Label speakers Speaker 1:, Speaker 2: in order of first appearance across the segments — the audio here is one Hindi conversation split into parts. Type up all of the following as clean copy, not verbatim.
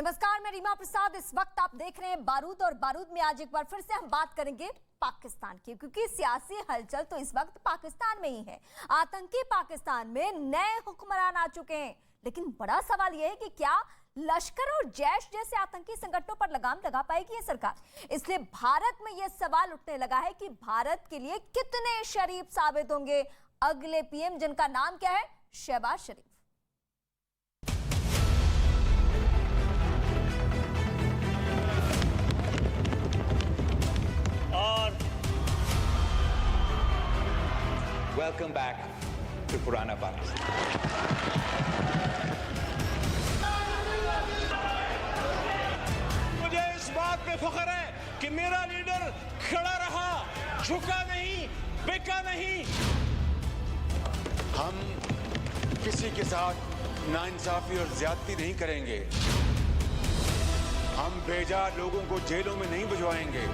Speaker 1: नमस्कार, मैं रीमा प्रसाद। इस वक्त आप देख रहे हैं बारूद, और बारूद में आज एक बार फिर से हम बात करेंगे पाकिस्तान की, क्योंकि सियासी हलचल तो इस वक्त पाकिस्तान में ही है। आतंकी पाकिस्तान में नए हुक्मरान आ चुके हैं, लेकिन बड़ा सवाल यह है कि क्या लश्कर और जैश जैसे आतंकी संगठनों पर लगाम लगा पाएगी ये सरकार। इसलिए भारत में यह सवाल उठने लगा है कि भारत के लिए कितने शरीफ साबित होंगे अगले पीएम, जिनका नाम क्या है? शहबाज शरीफ।
Speaker 2: Welcome back to Purana Pakistan.
Speaker 3: मुझे इस बात पे फख्र है कि मेरा लीडर खड़ा रहा, झुका नहीं, बिका नहीं।
Speaker 4: हम किसी के साथ नाइंसाफी और ज्यादती नहीं करेंगे। हम बेजा लोगों को जेलों में नहीं भिजवाएंगे।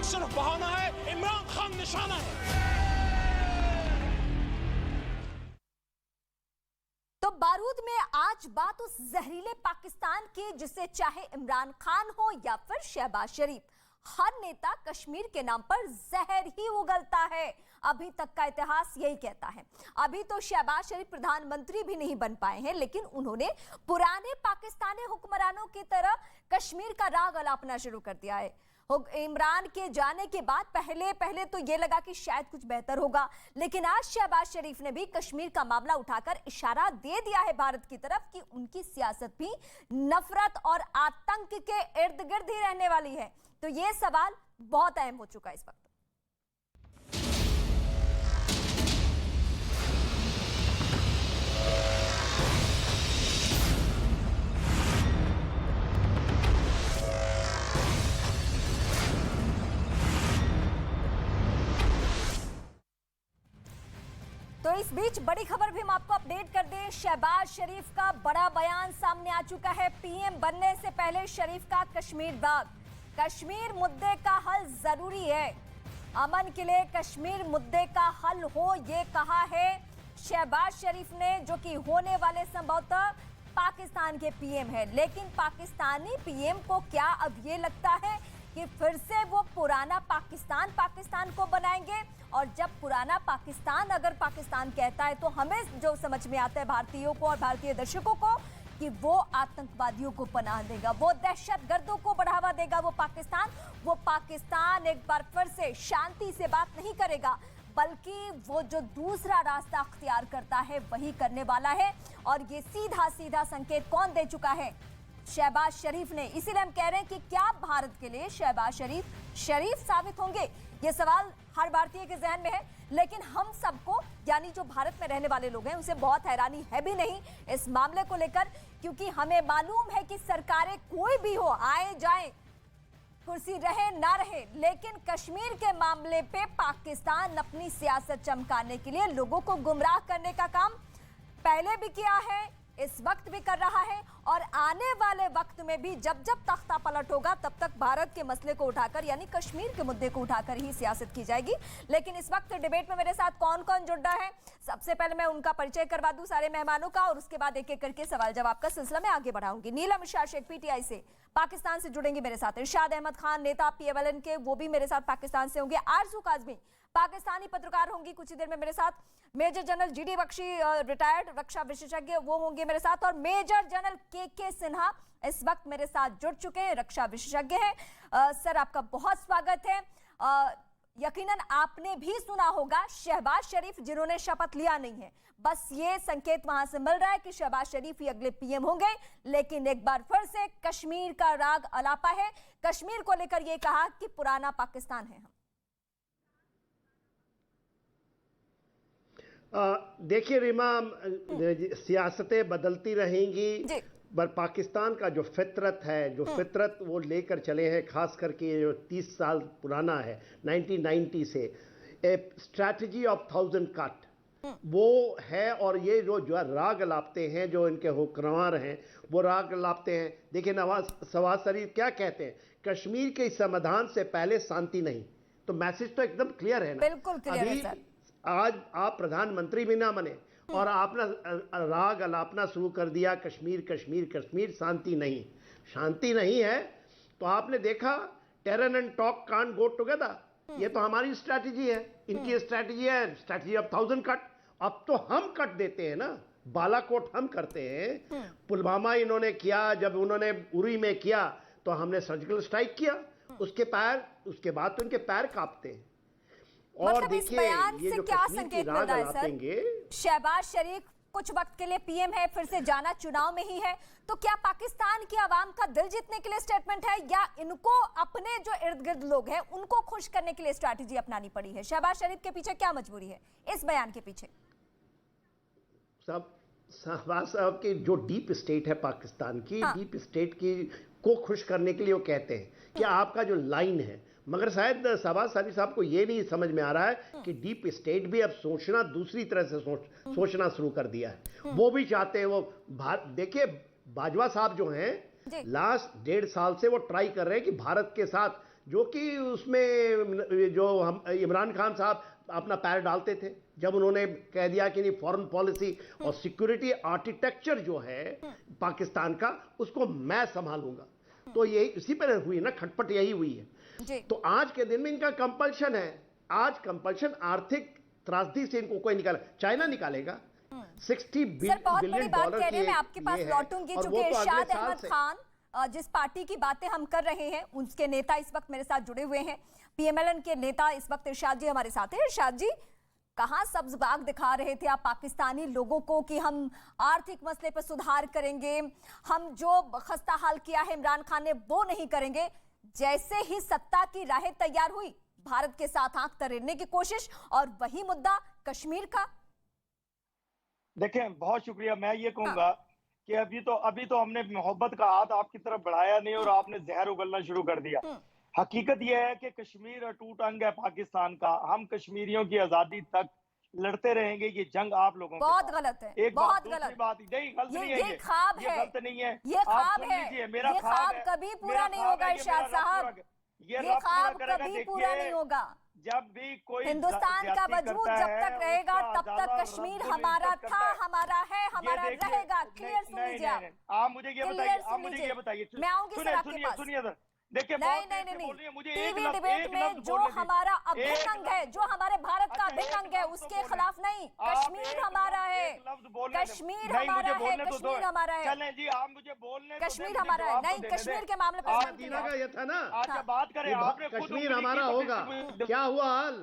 Speaker 3: सिर्फ बहाना है, इमरान खान निशाना है।
Speaker 1: तो बारूद में आज बात उस जहरीले पाकिस्तान की जिसे चाहे इमरान खान हो या फिर शहबाज शरीफ, हर नेता कश्मीर के नाम पर जहर ही उगलता है। अभी तक का इतिहास यही कहता है। अभी तो शहबाज शरीफ प्रधानमंत्री भी नहीं बन पाए हैं, लेकिन उन्होंने पुराने पाकिस्तानी हुक्मरानों की तरह कश्मीर का राग अलापना शुरू कर दिया है। इमरान के जाने के बाद पहले तो ये लगा कि शायद कुछ बेहतर होगा, लेकिन आज शहबाज शरीफ ने भी कश्मीर का मामला उठाकर इशारा दे दिया है भारत की तरफ कि उनकी सियासत भी नफरत और आतंक के इर्द गिर्द ही रहने वाली है। तो ये सवाल बहुत अहम हो चुका है इस वक्त। तो इस बीच बड़ी खबर भी हम आपको अपडेट कर दें। शहबाज शरीफ का बड़ा बयान सामने आ चुका है। पीएम बनने से पहले शरीफ का कश्मीर दाग। कश्मीर मुद्दे का हल जरूरी है, अमन के लिए कश्मीर मुद्दे का हल हो, ये कहा है शहबाज शरीफ ने, जो कि होने वाले संभवतः पाकिस्तान के पीएम है। लेकिन पाकिस्तानी पीएम को क्या अब ये लगता है कि फिर से वो पुराना पाकिस्तान को बनाएंगे? और जब पुराना पाकिस्तान अगर पाकिस्तान कहता है, तो हमें जो समझ में आता है भारतीयों को और भारतीय दर्शकों को कि वो आतंकवादियों को पनाह देगा, वो दहशतगर्दों को बढ़ावा देगा। वो पाकिस्तान एक बार फिर से शांति से बात नहीं करेगा, बल्कि वो जो दूसरा रास्ता अख्तियार करता है वही करने वाला है। और ये सीधा संकेत कौन दे चुका है? शहबाज शरीफ ने। इसीलिए हम कह रहे हैं कि क्या भारत के लिए शहबाज शरीफ साबित होंगे? ये सवाल हर भारतीय के जहन में है, लेकिन हम सबको, यानी जो भारत में रहने वाले लोग हैं, उसे बहुत हैरानी है भी नहीं इस मामले को लेकर, क्योंकि हमें मालूम है कि सरकारें कोई भी हो, आए जाए, कुर्सी रहे ना रहे, लेकिन कश्मीर के मामले पे पाकिस्तान अपनी सियासत चमकाने के लिए लोगों को गुमराह करने का काम पहले भी किया है, इस वक्त भी कर रहा है, और आने वाले वक्त में भी जब तख्ता पलट होगा तब तक भारत के मसले को उठाकर, यानी कश्मीर के मुद्दे को उठाकर ही सियासत की जाएगी। लेकिन इस वक्त डिबेट में मेरे साथ कौन कौन जुड़ रहा है, सबसे पहले मैं उनका परिचय करवा दूं सारे मेहमानों का, और उसके बाद एक एक करके सवाल जवाब का सिलसिला में आगे बढ़ाऊंगी। नीलम इरशाद शेख पीटीआई से पाकिस्तान से जुड़ेंगे मेरे साथ। इरशाद अहमद खान नेता PMLN के, वो भी मेरे साथ पाकिस्तान से होंगे। आरजू काज़मी पाकिस्तानी पत्रकार होंगी कुछ ही देर में मेरे साथ। Major general GD Bakshi retired रक्षा विशेषज्ञ, वो होंगे मेरे साथ। और मेजर जनरल KK सिन्हा इस वक्त मेरे साथ जुड़ चुके हैं, रक्षा विशेषज्ञ हैं। सर, आपका बहुत स्वागत है। यकीनन आपने भी सुना होगा शहबाज शरीफ, जिन्होंने शपथ लिया नहीं है, बस ये संकेत वहां से मिल रहा है कि शहबाज शरीफ ही अगले पीएम होंगे। लेकिन एक बार फिर से कश्मीर का राग अलापा है। कश्मीर को लेकर ये कहा कि पुराना पाकिस्तान है हम।
Speaker 5: देखिए रीमा, सियासतें बदलती रहेंगी, पर पाकिस्तान का जो फितरत है, फितरत वो लेकर चले हैं, खास करके जो 30 साल पुराना है 1990 से, ए स्ट्रैटेजी ऑफ 1000 कट, वो है। और ये जो राग लापते हैं, जो इनके हुक्मरान हैं, वो राग लापते हैं। देखिए शहबाज शरीफ क्या कहते हैं, कश्मीर के समाधान से पहले शांति नहीं। तो मैसेज तो एकदम क्लियर है ना।
Speaker 1: बिल्कुल क्लियर है सर।
Speaker 5: आज आप प्रधानमंत्री भी ना बने और आपने राग अलापना शुरू कर दिया, कश्मीर कश्मीर कश्मीर, शांति नहीं है। तो आपने देखा terror and talk can't go together, ये तो हमारी स्ट्रैटेजी है, इनकी स्ट्रैटेजी है स्ट्रैटेजी ऑफ 1000 कट। अब तो हम कट देते हैं ना, बालाकोट हम करते हैं, पुलवामा इन्होंने किया, जब उन्होंने उरी में किया तो हमने सर्जिकल स्ट्राइक किया, उसके बाद तो इनके पैर कांपते हैं। और
Speaker 1: मतलब इस बयान से क्या संकेत मिल रहा है सर? शहबाज शरीफ कुछ वक्त के लिए पीएम है, फिर से जाना चुनाव में ही है, तो क्या पाकिस्तान की आवाम का दिल जीतने के लिए स्टेटमेंट है, या इनको अपने जो इर्द गिर्द लोग हैं उनको खुश करने के लिए स्ट्रैटेजी अपनानी पड़ी है? शहबाज शरीफ के पीछे क्या मजबूरी है इस बयान के पीछे?
Speaker 5: शहबाज साहब की जो डीप स्टेट है पाकिस्तान की, डीप स्टेट की को खुश करने के लिए वो कहते हैं कि आपका जो लाइन है, मगर शायद शहबाज शरीफ साहब को ये नहीं समझ में आ रहा है कि डीप स्टेट भी अब सोचना दूसरी तरह से सोचना शुरू कर दिया है। वो भी चाहते हैं, वो देखिए बाजवा साहब जो हैं लास्ट 1.5 साल से वो ट्राई कर रहे हैं कि भारत के साथ, जो कि उसमें जो हम इमरान खान साहब अपना पैर डालते थे, जब उन्होंने कह दिया कि नहीं फॉरेन पॉलिसी और सिक्योरिटी आर्किटेक्चर जो है पाकिस्तान का उसको मैं संभालूंगा, तो यही इसी पर हुई ना, खटपट यही हुई है। तो आज के दिन में इनका कंपल्शन है, आज कंपल्शन आर्थिक त्रासदी से इनको कोई निकाला, चाइना निकालेगा 60 बिलियन डॉलर की।
Speaker 1: मैं आपके पास लौटूंगी, चूंकि इरशाद अहमद खान जिस पार्टी की बातें हम कर रहे हैं उसके नेता इस वक्त मेरे साथ जुड़े हुए हैं, पीएमएलएन के नेता इस वक्त इरशाद जी हमारे साथ हैं। इरशाद जी, कहां सब्ज बाग दिखा रहे थे आप पाकिस्तानी लोगों को कि हम आर्थिक मसले पर सुधार करेंगे, हम जो खस्ता हाल किया है इमरान खान ने वो नहीं करेंगे। जैसे ही सत्ता की राहें तैयार हुई, भारत के साथ आंख तरेड़ने की कोशिश, और वही मुद्दा कश्मीर का।
Speaker 6: देखें, बहुत शुक्रिया। मैं ये कहूंगा कि अभी तो हमने मोहब्बत का हाथ आपकी तरफ बढ़ाया नहीं और आपने जहर उगलना शुरू कर दिया। हकीकत यह है कि कश्मीर अटूट अंग है पाकिस्तान का, हम कश्मीरियों की आजादी तक लड़ते रहेंगे। ये जंग आप लोगों
Speaker 1: बहुत गलत है,
Speaker 6: एक
Speaker 1: बहुत
Speaker 6: गलत
Speaker 1: बात
Speaker 6: नहीं, गलत नहीं है,
Speaker 1: ये ख्वाब है,
Speaker 6: गलत नहीं है,
Speaker 1: ये ख्वाब है,
Speaker 6: मेरा
Speaker 1: ये ख्वाब कभी पूरा नहीं होगा इरशाद साहब, ये ख्वाब कभी पूरा नहीं होगा।
Speaker 6: जब भी कोई
Speaker 1: हिंदुस्तान का वजूद जब तक रहेगा तब तक कश्मीर हमारा था, हमारा है, हमारा रहेगा। क्लियर सुन लीजिए
Speaker 6: आप मुझे ये बताइए,
Speaker 1: मैं आऊंगी सर आपके पास।
Speaker 6: सुनिए सर, देखिए
Speaker 1: नहीं, टीवी डिबेट में जो हमारा अभिन्न अंग है, जो हमारे भारत का अभिन्न अंग है, उसके खिलाफ नहीं। कश्मीर हमारा है, कश्मीर हमारा है, कश्मीर हमारा है।
Speaker 6: चलें जी, आप मुझे बोलने,
Speaker 1: कश्मीर हमारा है। नहीं, कश्मीर के मामले पर
Speaker 5: ये था ना,
Speaker 6: अच्छा बात करें, आपने
Speaker 5: कश्मीर हमारा होगा, क्या हुआ हाल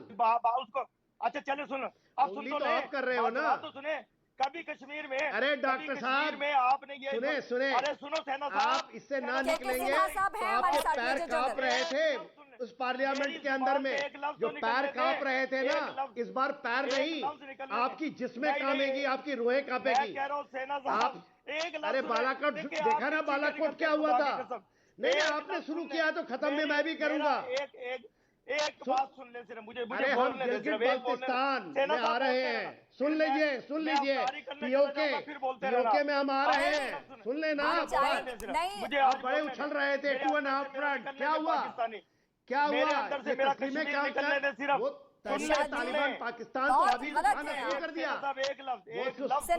Speaker 6: उसको? अच्छा चले सुनो, अब सुन तो
Speaker 5: आप कर रहे हो ना,
Speaker 6: तो सुने। कभी कश्मीर में,
Speaker 5: अरे डॉक्टर साहब
Speaker 6: में आपने ये
Speaker 5: सुने,
Speaker 6: अरे सुनो सेना साहब,
Speaker 5: आप इससे ना निकलेंगे तो आपके पैर कांप रहे थे उस पार्लियामेंट के अंदर में, जो पैर कांप रहे थे ना, इस बार पैर नहीं, आपकी जिस्में कांपेगी, आपकी रूहें कांपेगी। आप अरे बालाकोट देखा ना, बालाकोट क्या हुआ था? नहीं, आपने शुरू किया तो खत्म में मैं भी करूंगा।
Speaker 6: एक बात सुन ले सिर्फ, मुझे
Speaker 5: बोलने दे, पाकिस्तान में आ रहे हैं, सुन लीजिए पीओके में हम आ रहे हैं, सुन लेना।
Speaker 6: मुझे
Speaker 5: आप बड़े उछल रहे थे 2.5 फ्रंट, क्या हुआ? तस्लीम में क्या वो तालिबान पाकिस्तान तो अभी शुरू कर दिया।
Speaker 1: सर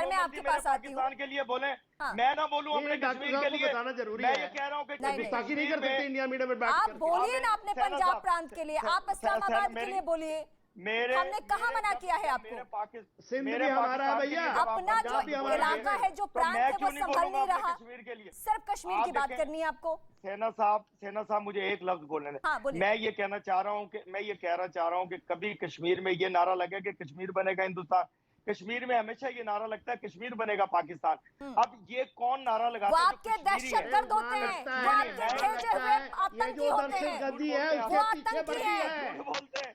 Speaker 1: मैं आपके पास आती हूँ
Speaker 6: के लिए बोले, मैं ना बोलूं अपने कश्मीर के लिए
Speaker 5: बताना जरूरी
Speaker 6: है।
Speaker 5: मैं
Speaker 6: ये कह रहा हूँ कि
Speaker 5: गुस्ताखी नहीं कर सकते इंडिया मीडिया में बैठ
Speaker 1: आप बोलिए ना अपने पंजाब प्रांत के लिए, आप इस्लामाबाद के लिए बोलिए। हमने कहाँ मना किया है आपको?
Speaker 5: सिंध भी हमारा है भैया,
Speaker 1: अपना जो इलाका है, जो प्रांत है, वो संभल नहीं रहा। सिर्फ कश्मीर की बात करनी है आपको।
Speaker 6: सेना साहब मुझे एक लफ्ज बोलने दें। मैं ये कहना चाह रहा हूँ कि कभी कश्मीर में ये नारा लगे कि कश्मीर बनेगा हिंदुस्तान, कश्मीर में हमेशा ये नारा लगता है कश्मीर बनेगा पाकिस्तान। अब ये कौन नारा लगाता है?
Speaker 1: वो आपके दहशतगर्द होते हैं, वो आपके भेजे हुए आतंकी होते हैं, वो आतंकी है,
Speaker 6: बोलते हैं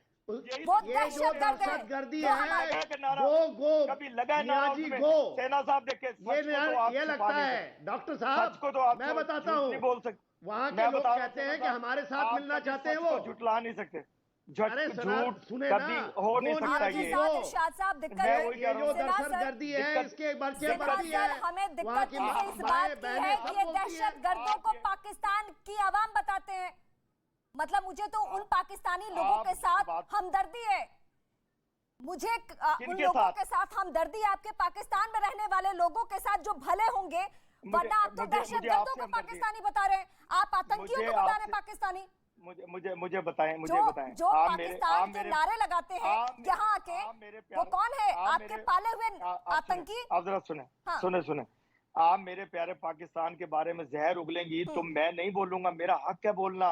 Speaker 1: वो
Speaker 5: दहशतगर्दी है। गो
Speaker 6: कभी लगा ना
Speaker 5: गो
Speaker 6: सेना साहब, देखे
Speaker 5: ये लगता है डॉक्टर साहब
Speaker 6: को तो
Speaker 5: मैं बताता हूँ,
Speaker 6: बोल सकते
Speaker 5: वहाँ के लोग कहते हैं कि हमारे साथ मिलना चाहते हैं, वो
Speaker 6: झुटला नहीं सकते। झूठ
Speaker 5: सुने
Speaker 6: कभी हो नहीं सकता।
Speaker 1: ये
Speaker 5: जो दहशतगर्दी है, इसके बच्चे बढ़ती है।
Speaker 1: हमें दिक्कत इस बात की है कि ये दहशतगर्दों को पाकिस्तान की आवाम बताते हैं। मतलब मुझे तो उन पाकिस्तानी लोगों के साथ हमदर्दी है मुझे उन लोगों के साथ हमदर्दी है, आपके पाकिस्तान में रहने वाले लोगों के साथ जो भले होंगे, वरना आप तो दहशतगर्दों को पाकिस्तानी बता रहे हैं, आप आतंकियों को बता रहे हैं पाकिस्तानी।
Speaker 6: मुझे बताएं,
Speaker 1: जो पाकिस्तान के नारे लगाते हैं यहाँ आके, वो कौन है? आपके पाले हुए आतंकी।
Speaker 6: आप जरा सुने आप मेरे प्यारे पाकिस्तान के बारे में जहर उगलेंगी तो मैं नहीं बोलूंगा, मेरा हक है बोलना,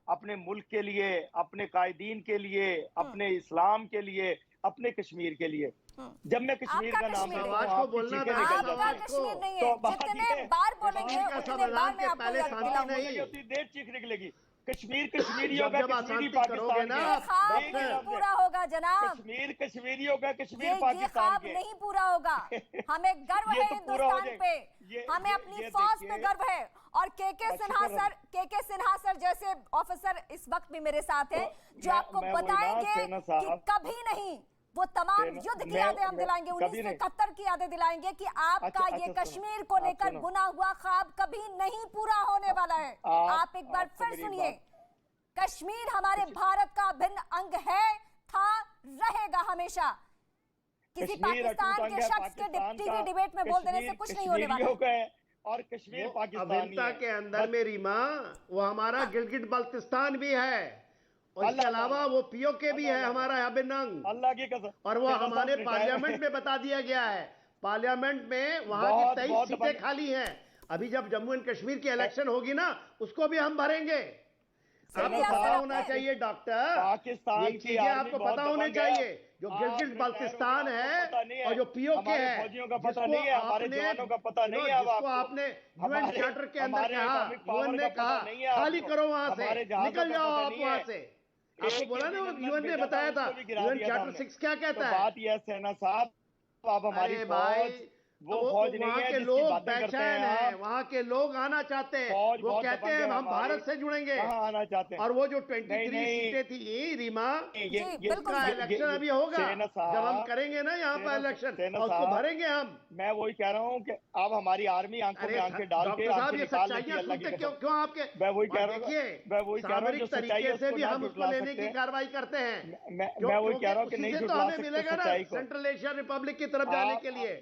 Speaker 6: अपने मुल्क के लिए, अपने कायदीन के लिए, अपने इस्लाम के लिए, अपने कश्मीर के लिए। जब मैं कश्मीर का नाम
Speaker 1: जितने बार बोलेंगे उतने बार में आपको
Speaker 6: देर चीख निकलेगी। कश्मीरियों का कश्मीरी पाकिस्तान
Speaker 1: पूरा होगा जनाब,
Speaker 6: कश्मीरी होगा, कश्मीर
Speaker 1: ये
Speaker 6: पाकिस्तान
Speaker 1: ख्वाब नहीं पूरा होगा। हमें गर्व है हिंदुस्तान पे, हमें अपनी फौज पे गर्व है। और के सिन्हा सर जैसे ऑफिसर इस वक्त भी मेरे साथ हैं, जो आपको बताएंगे कि कभी नहीं वो तमाम युद्ध की यादें हम दिलाएंगे, 1971 की यादें दिलाएंगे कि आपका ये कश्मीर को लेकर बुना हुआ ख्वाब कभी नहीं पूरा होने वाला है। आप एक बार फिर सुनिए, कश्मीर हमारे भारत का अभिन्न अंग है, था, रहेगा हमेशा। किसी पाकिस्तान के शख्स के टीवी डिबेट में बोल देने से कुछ नहीं होने वाला।
Speaker 6: और कश्मीर पाकिस्तान
Speaker 5: अभिन्नता के अंदर में रीमा, वो हमारा गिलगिट बल्तिस्तान भी है, और इसके अलावा वो पीओके भी है हमारा अभिन्न अंग।
Speaker 6: अल्लाह की कसम,
Speaker 5: और वो हमारे पार्लियामेंट में बता दिया गया है, पार्लियामेंट में वहां की 23 सीटें खाली हैं। अभी जब जम्मू एंड कश्मीर की इलेक्शन होगी ना, उसको भी हम भरेंगे। आपको पता होना चाहिए डॉक्टर,
Speaker 6: पाकिस्तान
Speaker 5: ये चीजें आपको पता होने चाहिए। जो गिलगिट बल्तिस्तान है और जो पीओके है,
Speaker 6: फौजियों का पता नहीं है, हमारे जवानों का पता नहीं है,
Speaker 5: जिसको आपने यूएन चार्टर के अंदर कहा, यूएन ने कहा खाली करो वहां से, निकल जाओ आप वहां से। आपको बोला ना, यूएन ने बताया था, यूएन चार्टर 6 क्या कहता है?
Speaker 6: बात यह सेना साहब, आप हमारी फौज वो फौज नहीं
Speaker 5: वहाँ
Speaker 6: है
Speaker 5: के
Speaker 6: जिसकी
Speaker 5: लोग
Speaker 6: बातें करते
Speaker 5: बेचैन
Speaker 6: हैं
Speaker 5: हैं, वहाँ के लोग आना चाहते हैं, वो कहते हैं हम भारत से जुड़ेंगे।
Speaker 6: कहाँ आना चाहते हैं?
Speaker 5: और वो जो 23 सीटें थी रीमा, इसका इलेक्शन अभी होगा, जब हम करेंगे ना यहाँ पर इलेक्शन, उसको भरेंगे हम।
Speaker 6: मैं वही कह रहा हूँ कि अब हमारी आर्मी आंखों में आंखें डाल के
Speaker 5: साहब ये सच्चाइयाँ सुनते क्यों आपके?
Speaker 6: मैं वही कह रहा हूँ, मैं वही कह रहा हूँ,
Speaker 5: सामरिक तरीके से भी हम उसको लेने की कार्रवाई करते हैं।
Speaker 6: मैं वही कह रहा हूँ कि नहीं
Speaker 5: तो हमें मिलेगा ना सेंट्रल एशिया रिपब्लिक की तरफ जाने के लिए।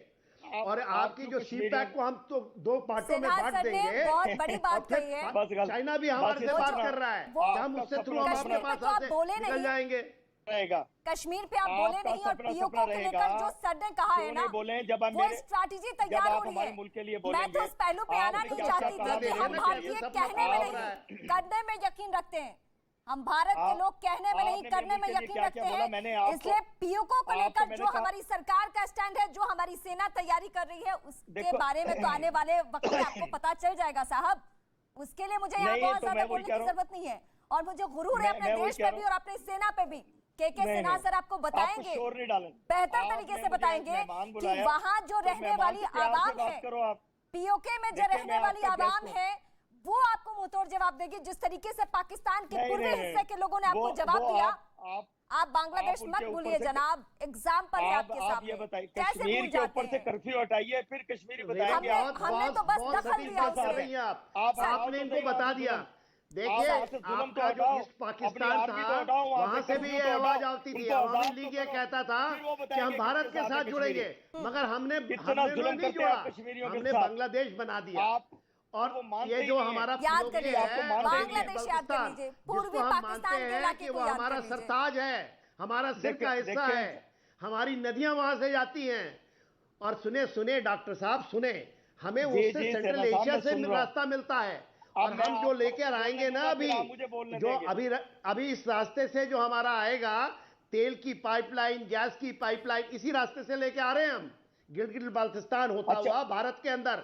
Speaker 5: और आपकी जो सी पैक को हम तो 2 पार्टों में बांट देंगे।
Speaker 1: बहुत बड़ी बात कही है।
Speaker 5: चाइना भी हमारे से बात कर रहा है, हम उससे थ्रू हम अपने पास निकल जाएंगे।
Speaker 1: कश्मीर पे आप बोले नहीं, और पीओके को लेकर जो सर ने कहा है ना, वो स्ट्रैटेजी तैयार हो रही है। मैं तो उस पहलू पे आना नहीं चाहती थी कि हम भारतीय कहने में नहीं, करने में यकीन रखते हैं। हम भारत के लोग कहने में नहीं, करने में यकीन रखते हैं। इसलिए पीओके को लेकर जो हमारी सरकार का स्टैंड है, जो हमारी सेना तैयारी कर रही है, उसके बारे में तो आने वाले वक्त में आपको पता चल जाएगा साहब। उसके लिए मुझे यहाँ बहुत ज्यादा बोलने की जरूरत नहीं है, और मुझे गुरूर है अपने देश पे भी और अपनी सेना पे भी। के सिन्हा सर आपको बताएंगे, बेहतर तरीके से बताएंगे कि वहाँ जो रहने वाली आवाम है, पीओके में जो रहने वाली आवाम है, वो आपको मुंहतोड़ जवाब देगी। जिस तरीके से पाकिस्तान के पूर्वी हिस्से के लोगों ने आपको जवाब दिया, आप बांग्लादेश मत भूलिए जनाब, एग्जाम्पल है आपके सामने।
Speaker 6: कश्मीर के ऊपर से कर्फ्यू हटाइए, फिर कश्मीरी बताएंगे।
Speaker 1: हमने तो बस दखल दिया,
Speaker 5: आपने इनको बता दिया। देखिए आपका जो ईस्ट पाकिस्तान था, वहां से भी ये आवाज आती थी, अवामी लीग ये कहता था कि हम भारत के साथ जुड़ेंगे, मगर हमने नहीं जुड़ा, हमने बांग्लादेश बना दिया। और ये जो हमारा
Speaker 1: बांग्लादेश याद कर लीजिए, पूर्वी पाकिस्तान के इलाके
Speaker 5: कि वो हमारा सरताज है, हमारा सिर का हिस्सा है, हमारी नदियां वहां से जाती हैं। और सुने डॉक्टर साहब सुने, हमें उससे सेंट्रल एशिया से रास्ता मिलता है, और हम जो लेकर आएंगे ना, अभी इस रास्ते से जो हमारा आएगा, तेल की पाइपलाइन, गैस की पाइपलाइन, इसी रास्ते से लेके आ रहे हैं हम, गिलगिट बाल्टिस्तान होता हुआ भारत के अंदर।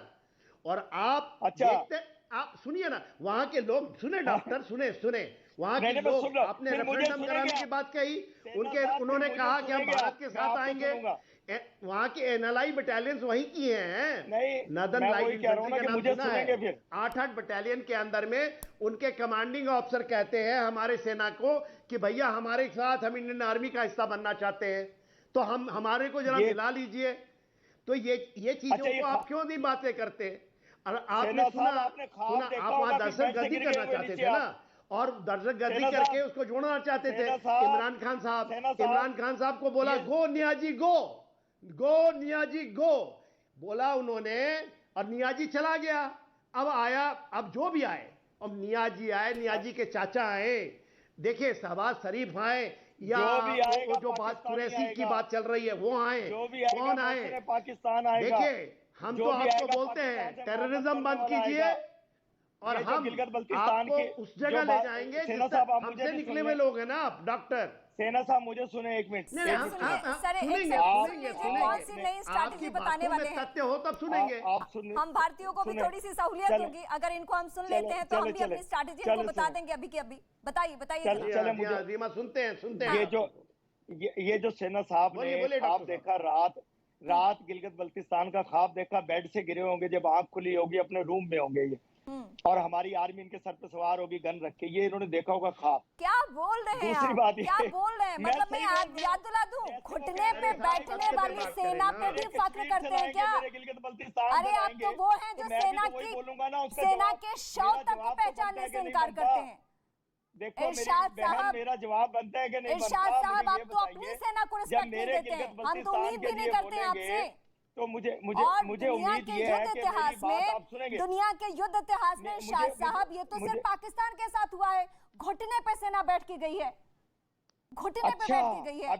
Speaker 5: और आप देखते, आप सुनिए ना, वहां के लोग, सुने डॉक्टर, सुने वहां के लोग, आपने रेफरेंडम कराने की बात कही, उन्होंने कहा कि हम भारत के साथ आएंगे। वहां के एनएलआई बटालियंस वहीं की हैं, नॉर्दर्न लाइट इन्फेंट्री का नाम सुना है। 8 बटालियन के अंदर में उनके कमांडिंग ऑफिसर कहते हैं हमारे सेना को कि भैया हमारे साथ हम इंडियन आर्मी का हिस्सा बनना चाहते हैं, तो हम हमारे को जरा मिला लीजिए। तो ये चीजों को आप क्यों नहीं बातें करते? और आपने सुना आप वहां दहशतगर्दी करना चाहते थे ना, और दर्जगर्दी
Speaker 6: सेना
Speaker 5: करके
Speaker 6: साहब,
Speaker 5: उसको जोड़ना चाहते थे।
Speaker 6: सेना साहब,
Speaker 5: इमरान खान साहब,
Speaker 6: सेना साहब,
Speaker 5: इमरान खान साहब को बोला गो नियाजी गो, गो नियाजी गो बोला उन्होंने, और नियाजी चला गया। अब आया, अब जो भी आए, अब नियाजी आए, नियाजी के चाचा आए, देखिए शहबाज शरीफ आए, या
Speaker 6: जो भी आएगा
Speaker 5: वो जो बात
Speaker 6: पाकिस्तानी
Speaker 5: कुरैशी की
Speaker 6: आएगा।
Speaker 5: बात चल रही है वो आए,
Speaker 6: जो भी आएगा
Speaker 5: कौन आए?
Speaker 6: मौसम पाकिस्तान आएगा।
Speaker 5: देखिए हम
Speaker 6: जो
Speaker 5: तो
Speaker 6: भी
Speaker 5: आपको
Speaker 6: आएगा
Speaker 5: बोलते हैं
Speaker 6: पाकिस्तान से
Speaker 5: टेररिज्म
Speaker 6: मोहब्बत
Speaker 5: बंद
Speaker 6: करने वाला
Speaker 5: कीजिए,
Speaker 6: आएगा।
Speaker 5: और
Speaker 6: ये जो
Speaker 5: हम
Speaker 6: गिलगित बल्तिस्तान
Speaker 5: आपको
Speaker 6: के
Speaker 5: उस जगह
Speaker 6: जो
Speaker 5: ले
Speaker 6: बात-
Speaker 5: जाएंगे
Speaker 6: सेना
Speaker 5: जिस
Speaker 6: साहब, आप मुझे
Speaker 5: हमसे
Speaker 6: भी
Speaker 5: निकले
Speaker 6: सुन
Speaker 5: हुए
Speaker 6: लें।
Speaker 5: लोग हैं ना आप डॉक्टर।
Speaker 6: सेना साहब मुझे सुने एक मिनट।
Speaker 5: नहीं, हम
Speaker 1: सुनिए,
Speaker 5: हम
Speaker 1: सर, एक
Speaker 5: सुनेंगे,
Speaker 1: सेकंड सुन
Speaker 5: सुनेंगे,
Speaker 1: लीजिए, कौन सी नई स्ट्रैटेजी
Speaker 5: आपकी
Speaker 1: बताने
Speaker 5: बातों
Speaker 1: वाले
Speaker 5: में
Speaker 1: हैं।
Speaker 5: तथ्य हो तब सुनेंगे।
Speaker 6: आप सुन
Speaker 1: हम भारतीयों को भी
Speaker 6: सुने।
Speaker 1: थोड़ी सी सहूलियत
Speaker 6: चले।
Speaker 1: होगी, अगर इनको हम सुन
Speaker 6: चले,
Speaker 1: लेते हैं तो हम
Speaker 6: चले,
Speaker 1: भी अपनी
Speaker 6: चले।
Speaker 1: स्ट्रैटेजी
Speaker 6: चले,
Speaker 1: इनको बता
Speaker 6: सुने।
Speaker 1: देंगे अभी के अभी। बताइए बताइए
Speaker 6: चले,
Speaker 1: जरा।
Speaker 6: चले,
Speaker 5: हाँ,
Speaker 6: मुझे-
Speaker 5: रीमा सुनते हैं, सुनते हैं।
Speaker 6: ये जो सेना साहब
Speaker 5: बोलिए,
Speaker 6: ने
Speaker 5: बोलिए,
Speaker 6: ख्वाब
Speaker 5: डॉक्टर
Speaker 6: देखा रात गिलगित बल्तिस्तान का ख्वाब देखा, बेड से गिरे होंगे, जब आंख खुली होगी अपने रूम में होंगे ये, और हमारी आर्मी इनके सर पे सवार होगी गन रख के, ये इन्होंने देखा होगा ख्वाब।
Speaker 1: क्या बोल रहे हैं
Speaker 6: दूसरी
Speaker 1: आप?
Speaker 6: बात ये-
Speaker 1: क्या बोल रहे हैं?
Speaker 6: मैं
Speaker 1: मतलब मैं
Speaker 6: सही बोल रहा
Speaker 1: याद
Speaker 6: हूँ।
Speaker 1: दिला दूं,
Speaker 6: जैसे वो
Speaker 1: घुटने
Speaker 6: कह
Speaker 1: पे
Speaker 6: रहे हैं,
Speaker 1: बैठने
Speaker 5: सारे
Speaker 1: वाली
Speaker 5: बात
Speaker 1: सेना
Speaker 5: करें
Speaker 1: पे
Speaker 5: ना।
Speaker 1: भी
Speaker 6: मेरे
Speaker 1: फख्र
Speaker 6: कश्मीर
Speaker 1: करते हैं
Speaker 6: चलाएंगे,
Speaker 1: क्या?
Speaker 6: मेरे गिलगित बल्तिस्तान
Speaker 1: अरे आप
Speaker 6: बनाएंगे,
Speaker 1: तो वो हैं जो
Speaker 6: तो मैं भी
Speaker 1: सेना
Speaker 6: तो वही
Speaker 1: की
Speaker 6: बोलूंगा ना, उसका
Speaker 1: सेना
Speaker 6: जवाब-
Speaker 1: के शव
Speaker 6: मेरा
Speaker 1: तक को
Speaker 6: जवाब तो
Speaker 1: पहचानने
Speaker 6: बनता
Speaker 1: से
Speaker 6: है कि
Speaker 1: इनकार
Speaker 6: नहीं
Speaker 1: करते
Speaker 6: बनता?
Speaker 1: हैं।
Speaker 6: देखो मेरी
Speaker 1: इरशाद
Speaker 6: बहन,
Speaker 1: साहब,
Speaker 6: मेरा जवाब बनता है कि नहीं बनता?
Speaker 1: इरशाद साहब,
Speaker 6: मुझे
Speaker 1: आप
Speaker 6: ये
Speaker 1: तो अपनी
Speaker 6: बताइए,
Speaker 1: सेना को
Speaker 6: जब
Speaker 1: रिस्पेक्ट नहीं
Speaker 6: मेरे
Speaker 1: देते
Speaker 6: गिलगित
Speaker 1: हैं, हम तो
Speaker 6: बल्तिस्तान
Speaker 1: उम्मीद
Speaker 6: के
Speaker 1: भी नहीं
Speaker 6: लिए
Speaker 1: करते हैं
Speaker 6: बोलेंगे,
Speaker 1: आपसे।
Speaker 6: तो मुझे
Speaker 1: और
Speaker 6: मुझे
Speaker 1: दुनिया
Speaker 6: उम्मीद
Speaker 1: के
Speaker 6: ये
Speaker 1: युद्ध
Speaker 6: है कि
Speaker 1: इतिहास
Speaker 6: मेरी बात आप
Speaker 1: में,
Speaker 6: सुनेंगे।
Speaker 1: दुनिया के युद्ध इतिहास में
Speaker 6: मुझे-
Speaker 1: इरशाद
Speaker 6: मुझे-
Speaker 1: साहब, ये तो सिर्फ
Speaker 6: मुझे-
Speaker 1: पाकिस्तान के साथ हुआ है। घुटने पे सेना बैठ के गई है, घुटने पे
Speaker 6: अच्छा,
Speaker 1: बैठ के गई है।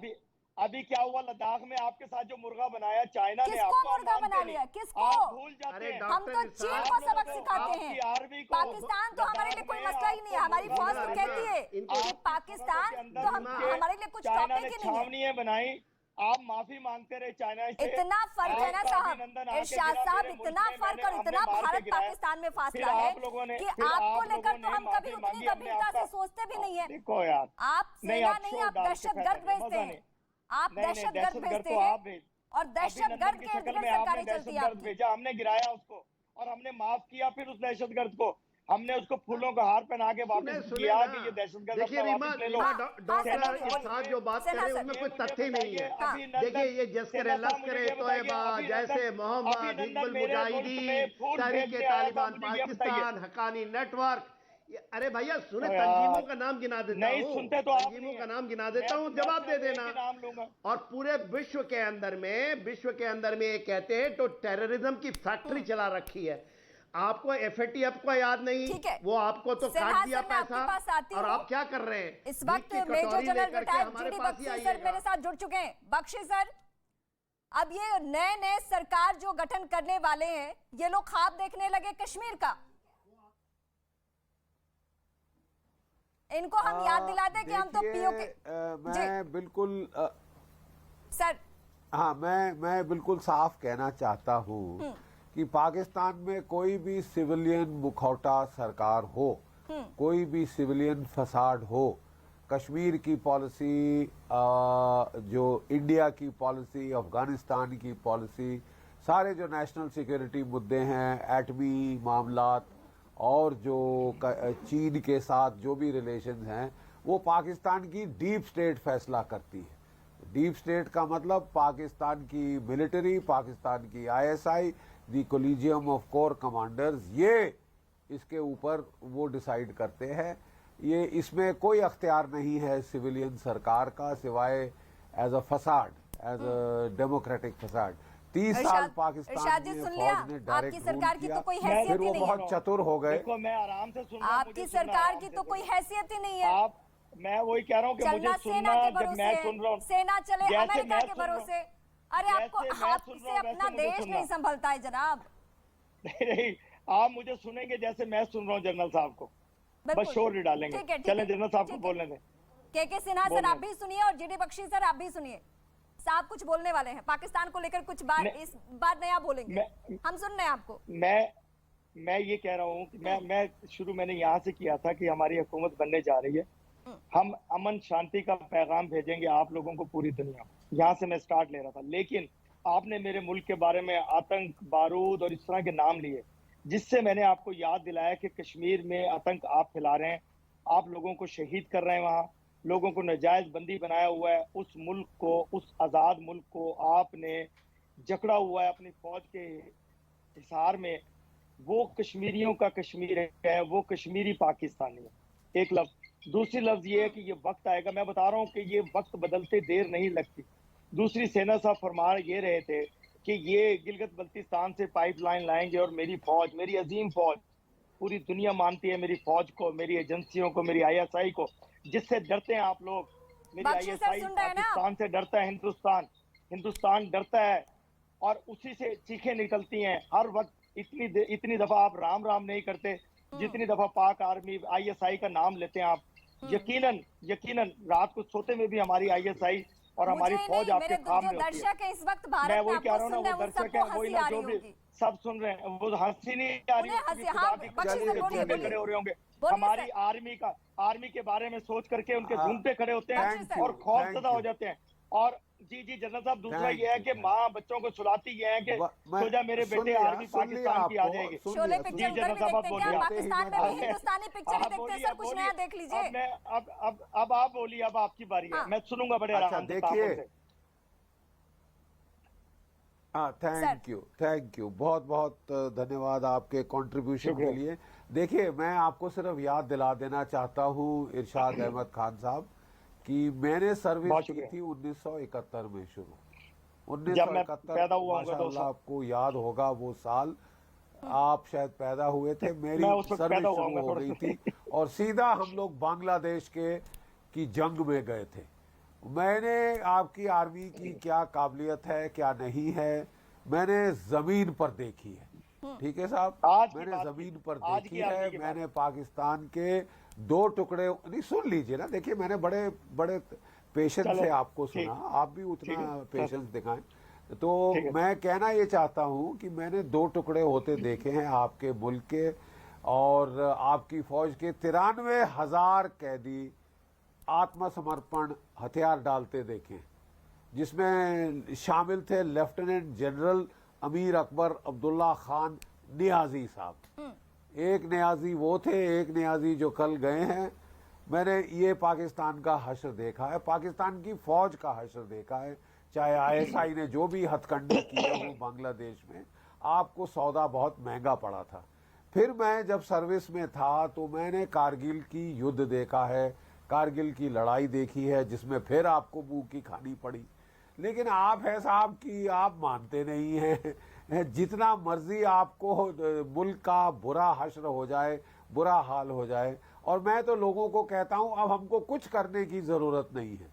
Speaker 6: अभी क्या हुआ लद्दाख में आपके साथ जो मुर्गा बनाया चाइना ने,
Speaker 1: किसको
Speaker 6: आपको
Speaker 1: मुर्गा
Speaker 6: मानते
Speaker 1: बना
Speaker 6: नहीं।
Speaker 1: लिया? किसको?
Speaker 6: आप भूल जाते
Speaker 5: अरे
Speaker 6: हैं।
Speaker 5: डॉक्टर
Speaker 1: हम तो चीन
Speaker 5: इरशाद,
Speaker 1: को
Speaker 5: आप
Speaker 1: सबक
Speaker 5: लोगों
Speaker 1: सिखाते
Speaker 6: आपकी
Speaker 1: हैं।
Speaker 6: आर्मी को
Speaker 1: पाकिस्तान तो हमारे लिए कोई
Speaker 6: लद्दाख
Speaker 1: मसला ही
Speaker 6: में
Speaker 1: नहीं है। हमारी
Speaker 6: आपको
Speaker 1: फौज तो
Speaker 5: मुर्गा
Speaker 1: कहती है
Speaker 5: इनको-
Speaker 1: कि पाकिस्तान
Speaker 6: के अंदर
Speaker 1: तो हम
Speaker 6: उनके
Speaker 1: हमारे लिए कुछ
Speaker 6: चाइना
Speaker 1: टॉपिक
Speaker 6: ने
Speaker 1: ही नहीं है।
Speaker 6: छावनियां बनाई, आप माफी मांगते रहे चाइना से।
Speaker 1: इतना फर्क है ना
Speaker 6: आपका
Speaker 1: साहब,
Speaker 6: अभिनंदन आके
Speaker 1: इरशाद
Speaker 6: गिरा
Speaker 1: साहब,
Speaker 6: मेरे मुल्क
Speaker 1: इतना
Speaker 6: में,
Speaker 1: फर्क और
Speaker 6: हमने
Speaker 1: इतना
Speaker 6: मार के
Speaker 1: भारत
Speaker 6: गिराया।
Speaker 1: पाकिस्तान में
Speaker 6: फिर
Speaker 1: फासला है
Speaker 6: आप लोगों ने-
Speaker 1: कि
Speaker 6: फिर
Speaker 1: आपको
Speaker 6: आप
Speaker 1: लेकर
Speaker 6: लोगों
Speaker 1: तो
Speaker 6: ने
Speaker 1: हम
Speaker 6: माफी
Speaker 1: कभी उतनी
Speaker 6: मांगी, हमने
Speaker 1: गंभीरता से
Speaker 6: आपका-
Speaker 1: सोचते भी नहीं है।
Speaker 6: देखो यार,
Speaker 1: आप
Speaker 6: नहीं,
Speaker 1: सेना
Speaker 6: आप
Speaker 1: नहीं,
Speaker 6: शोर
Speaker 1: आप
Speaker 6: डाल के
Speaker 1: दहशतगर्द
Speaker 6: फैला रहे,
Speaker 1: भेजते
Speaker 6: मजा
Speaker 1: हैं।
Speaker 6: नहीं।
Speaker 1: आप
Speaker 6: नहीं, नहीं,
Speaker 1: दहशतगर्द भेजते
Speaker 6: तो
Speaker 1: हैं,
Speaker 6: आप भेज-
Speaker 1: और दहशतगर्द
Speaker 6: अभिनंदन
Speaker 1: के
Speaker 6: की शक्ल
Speaker 1: इर्द
Speaker 6: में
Speaker 1: गिर्द
Speaker 6: आपने
Speaker 1: सरकारें चलती है
Speaker 6: दहशतगर्द
Speaker 1: आपकी।
Speaker 6: भेजा, हमने गिराया उसको और हमने माफ किया, फिर उस दहशतगर्द को हमने उसको फूलों का हार पहना के वापस
Speaker 5: सुने
Speaker 6: किया
Speaker 5: ना।
Speaker 6: कि ये दहशतगर्द
Speaker 5: देखिए
Speaker 6: अपना
Speaker 5: रीमा,
Speaker 6: वापस ले लो।
Speaker 5: रीमा,
Speaker 1: हाँ,
Speaker 5: डॉक्टर
Speaker 1: सेना
Speaker 5: इरशाद जो बात
Speaker 1: सेना
Speaker 5: कर रहे हैं
Speaker 1: सर,
Speaker 5: उसमें कोई
Speaker 6: मुझे
Speaker 5: तथ्य नहीं है।
Speaker 6: बताइए, अभिनंदन-
Speaker 5: देखिए ये जस्कर
Speaker 6: सेना साहब,
Speaker 5: लश्कर
Speaker 6: मुझे ये
Speaker 5: तोयबा,
Speaker 6: बताइए,
Speaker 5: जैसे मोहम्मद
Speaker 6: अभिनंदन
Speaker 5: हिजबुल
Speaker 6: मेरे मुल्क में
Speaker 5: मुजाहिदीन,
Speaker 6: फूल
Speaker 5: तहरीक
Speaker 6: फेंकने आया था,
Speaker 5: तालिबान
Speaker 6: मुझे ये बताइए।
Speaker 5: पाकिस्तान, हक्कानी नेटवर्क, अरे भैया सुने,
Speaker 6: तो यार,
Speaker 5: तंजीमों का नाम गिना देता
Speaker 6: नहीं
Speaker 5: हूँ,
Speaker 6: सुनते तो आप
Speaker 5: तंजीमों
Speaker 6: नहीं
Speaker 5: का
Speaker 6: हैं।
Speaker 5: नाम गिना देता हूँ,
Speaker 6: मैं
Speaker 5: जवाब दे
Speaker 6: सिर्फ एक
Speaker 5: देना।
Speaker 6: ही नाम लूंगा।
Speaker 5: और पूरे विश्व के अंदर में ये कहते हैं तो टेररिज्म की फैक्ट्री चला रखी है। आपको एफएटीएफ को याद नहीं,
Speaker 1: ठीक है।
Speaker 5: वो आपको तो
Speaker 1: सिन्हा
Speaker 5: काट दिया
Speaker 1: सर, मैं आपके पास
Speaker 5: पैसा,
Speaker 1: आती
Speaker 5: और
Speaker 1: हूँ।
Speaker 5: आप क्या कर रहे हैं?
Speaker 1: इस वक्त
Speaker 5: बीच की
Speaker 1: मेजर
Speaker 5: कटोरी
Speaker 1: जनरल
Speaker 5: लेकर के
Speaker 1: रिटायर्ड
Speaker 5: हमारे
Speaker 1: जीडी
Speaker 5: पास ही
Speaker 1: बख्शी सर
Speaker 5: आइएगा।
Speaker 1: मेरे साथ जुड़ चुके हैं। बख्शी सर, अब ये नए नए सरकार जो गठन करने वाले हैं, ये लोग ख्वाब देखने लगे कश्मीर का। इनको हम याद दिला दें कि हम तो पीओ के
Speaker 7: मैं बिल्कुल
Speaker 1: सर,
Speaker 7: हाँ, मैं बिल्कुल साफ कहना चाहता हूँ कि पाकिस्तान में कोई भी सिविलियन मुखौटा सरकार हो, कोई भी सिविलियन फसाड हो, कश्मीर की पॉलिसी, जो इंडिया की पॉलिसी, अफगानिस्तान की पॉलिसी, सारे जो नेशनल सिक्योरिटी मुद्दे हैं, एटमी मामलात और जो चीन के साथ जो भी रिलेशंस हैं, वो पाकिस्तान की डीप स्टेट फैसला करती है। डीप स्टेट का मतलब पाकिस्तान की मिलिट्री, पाकिस्तान की ISI, the collegium of core commanders, ये इसके ऊपर वो डिसाइड करते हैं। ये इसमें कोई अख्तियार नहीं है सिविलियन सरकार का, सिवाय as a facade, as a democratic facade. 30 साल पाकिस्तान में फौज ने डायरेक्ट
Speaker 1: सरकार की तो कोई
Speaker 7: रूल
Speaker 1: हैसियत
Speaker 7: किया, फिर
Speaker 1: ही
Speaker 7: वो
Speaker 1: नहीं है।
Speaker 7: बहुत चतुर हो गए।
Speaker 6: देखो मैं आराम से सुन रहा हूं,
Speaker 1: आपकी
Speaker 6: मुझे सुनना
Speaker 1: सरकार
Speaker 6: आराम
Speaker 1: की
Speaker 6: से
Speaker 1: तो कोई
Speaker 6: सुनना।
Speaker 1: हैसियत ही नहीं है।
Speaker 6: आप, मैं वही कह रहा हूँ कि मुझे
Speaker 1: चलना
Speaker 6: सुनना,
Speaker 1: सेना के
Speaker 6: जब
Speaker 1: भरोसे
Speaker 6: मैं
Speaker 1: है,
Speaker 6: सुन रहा हूँ,
Speaker 1: सेना चले
Speaker 6: जैसे
Speaker 1: अमेरिका
Speaker 6: मैं
Speaker 1: के
Speaker 6: सुन रहा हूँ,
Speaker 1: भरोसे। अरे आपको
Speaker 6: जैसे मैं सुन
Speaker 1: आपसे
Speaker 6: रहा हूँ,
Speaker 1: अपना
Speaker 6: वैसे मुझे
Speaker 1: देश
Speaker 6: सुनना।
Speaker 1: नहीं संभलता है जनाब।
Speaker 6: नहीं, आप मुझे सुनेंगे जैसे मैं सुन रहा हूँ जनरल साहब को, बस
Speaker 1: बिल्कुल।
Speaker 6: शोर नहीं डालेंगे।
Speaker 1: ठीक है, ठीक
Speaker 6: चले
Speaker 1: है,
Speaker 6: जनरल साहब को
Speaker 1: ठीक है।
Speaker 6: बोलने दें।
Speaker 1: के सिन्हा सर
Speaker 6: बोलिए।
Speaker 1: आप भी सुनिए और जीडी बख्शी सर आप भी सुनिए। साहब कुछ बोलने वाले हैं, पाकिस्तान को लेकर कुछ बात इस बार नया बोलेंगे। हम सुन रहे हैं आपको।
Speaker 6: मैं ये कह रहा हूँ कि मैं शुरू मैंने यहाँ से किया था कि हमारी हुकूमत बनने जा रही है, हम अमन शांति का पैगाम भेजेंगे आप लोगों को पूरी दुनिया में। यहाँ से मैं स्टार्ट ले रहा था, लेकिन आपने मेरे मुल्क के बारे में आतंक, बारूद और इस तरह के नाम लिए, जिससे मैंने आपको याद दिलाया कि कश्मीर में आतंक आप फैला रहे हैं, आप लोगों को शहीद कर रहे हैं, वहाँ लोगों को नाजायज बंदी बनाया हुआ है। उस मुल्क को, उस आज़ाद मुल्क को आपने जकड़ा हुआ है अपनी फौज के हिसार में। वो कश्मीरियों का कश्मीर है, वो कश्मीरी पाकिस्तानी है। एक लफ्ज। दूसरी लफ्ज ये है कि ये वक्त आएगा, मैं बता रहा हूँ कि ये वक्त बदलते देर नहीं लगती। दूसरी, सेना साहब फरमा ये रहे थे कि ये गिलगित बल्तिस्तान से पाइपलाइन लाएंगे और मेरी फौज, मेरी अजीम फौज, पूरी दुनिया मानती है मेरी फौज को, मेरी एजेंसियों को, मेरी ISI को, जिससे डरते हैं आप लोग। मेरी ISI पाकिस्तान से डरता है, हिंदुस्तान डरता है, और उसी से चीखें निकलती हैं हर वक्त। इतनी दफा आप राम राम नहीं करते जितनी दफा पाक आर्मी ISI का नाम लेते हैं आप। यकीनन रात को सोते में भी हमारी ISI और हमारी फौज आपके काम में होती है।
Speaker 1: इस वक्त भारत
Speaker 6: मैं
Speaker 1: में
Speaker 6: वही कह रहा हूँ ना, वो दर्शक है, वही ना, जो भी सब सुन रहे हैं, वो हंसी नहीं आ रही, खड़े हो रहे होंगे। हमारी आर्मी के बारे में सोच करके उनके रूंगटे खड़े होते हैं और खौफजदा हो जाते हैं। और जी जनरल साहब, दूसरा ये है कि माँ बच्चों को सुलाती है कि सो जा मेरे बेटे, आर्मी पाकिस्तान की आ जाएगी।
Speaker 1: शोले पिक्चर उधर भी देखते हैं क्या? पाकिस्तान में भी हिंदुस्तानी पिक्चर ही देखते हैं सर, कुछ नया देख लीजिए।
Speaker 6: अब आप बोलिए, अब आपकी बारी है, मैं सुनूंगा बड़े आराम से।
Speaker 7: देखिए, थैंक यू, बहुत बहुत धन्यवाद आपके कंट्रीब्यूशन के लिए। देखिए, मैं आपको सिर्फ याद दिला देना चाहता हूँ इरशाद अहमद खान साहब कि मैंने सर्विस की थी 1971 में शुरू। 1971 माशाअल्लाह, आपको याद होगा वो साल, आप शायद पैदा हुए थे, मेरी सर्विस शुरू हो गई थी और सीधा हम लोग बांग्लादेश की जंग में गए थे। मैंने आपकी आर्मी की क्या काबिलियत है, क्या नहीं है, मैंने जमीन पर देखी है। ठीक है साहब, मैंने जमीन पर देखी है। मैंने पाकिस्तान के 2 टुकड़े, नहीं सुन लीजिए ना, देखिए मैंने बड़े बड़े पेशेंस से आपको सुना, आप भी उतना पेशेंस दिखाएं। तो मैं कहना ये चाहता हूं कि मैंने 2 टुकड़े होते देखे हैं आपके मुल्क के, और आपकी फौज के 93,000 कैदी आत्मसमर्पण हथियार डालते देखे, जिसमें शामिल थे lieutenant general Amir Akbar Abdullah Khan Niazi साहब। एक नियाजी वो थे, एक नियाजी जो कल गए हैं। मैंने ये पाकिस्तान का हश्र देखा है, पाकिस्तान की फौज का हश्र देखा है, चाहे ISI ने जो भी हथकंडे किए वो बांग्लादेश में। आपको सौदा बहुत महंगा पड़ा था। फिर मैं जब सर्विस में था तो मैंने कारगिल की युद्ध देखा है, कारगिल की लड़ाई देखी है, जिसमें फिर आपको मुंह की खानी पड़ी। लेकिन आप है साहब कि आप मानते नहीं हैं। जितना मर्जी आपको मुल्क का बुरा हश्र हो जाए, बुरा हाल हो जाए, और मैं तो लोगों को कहता हूं अब हमको कुछ करने की जरूरत नहीं है,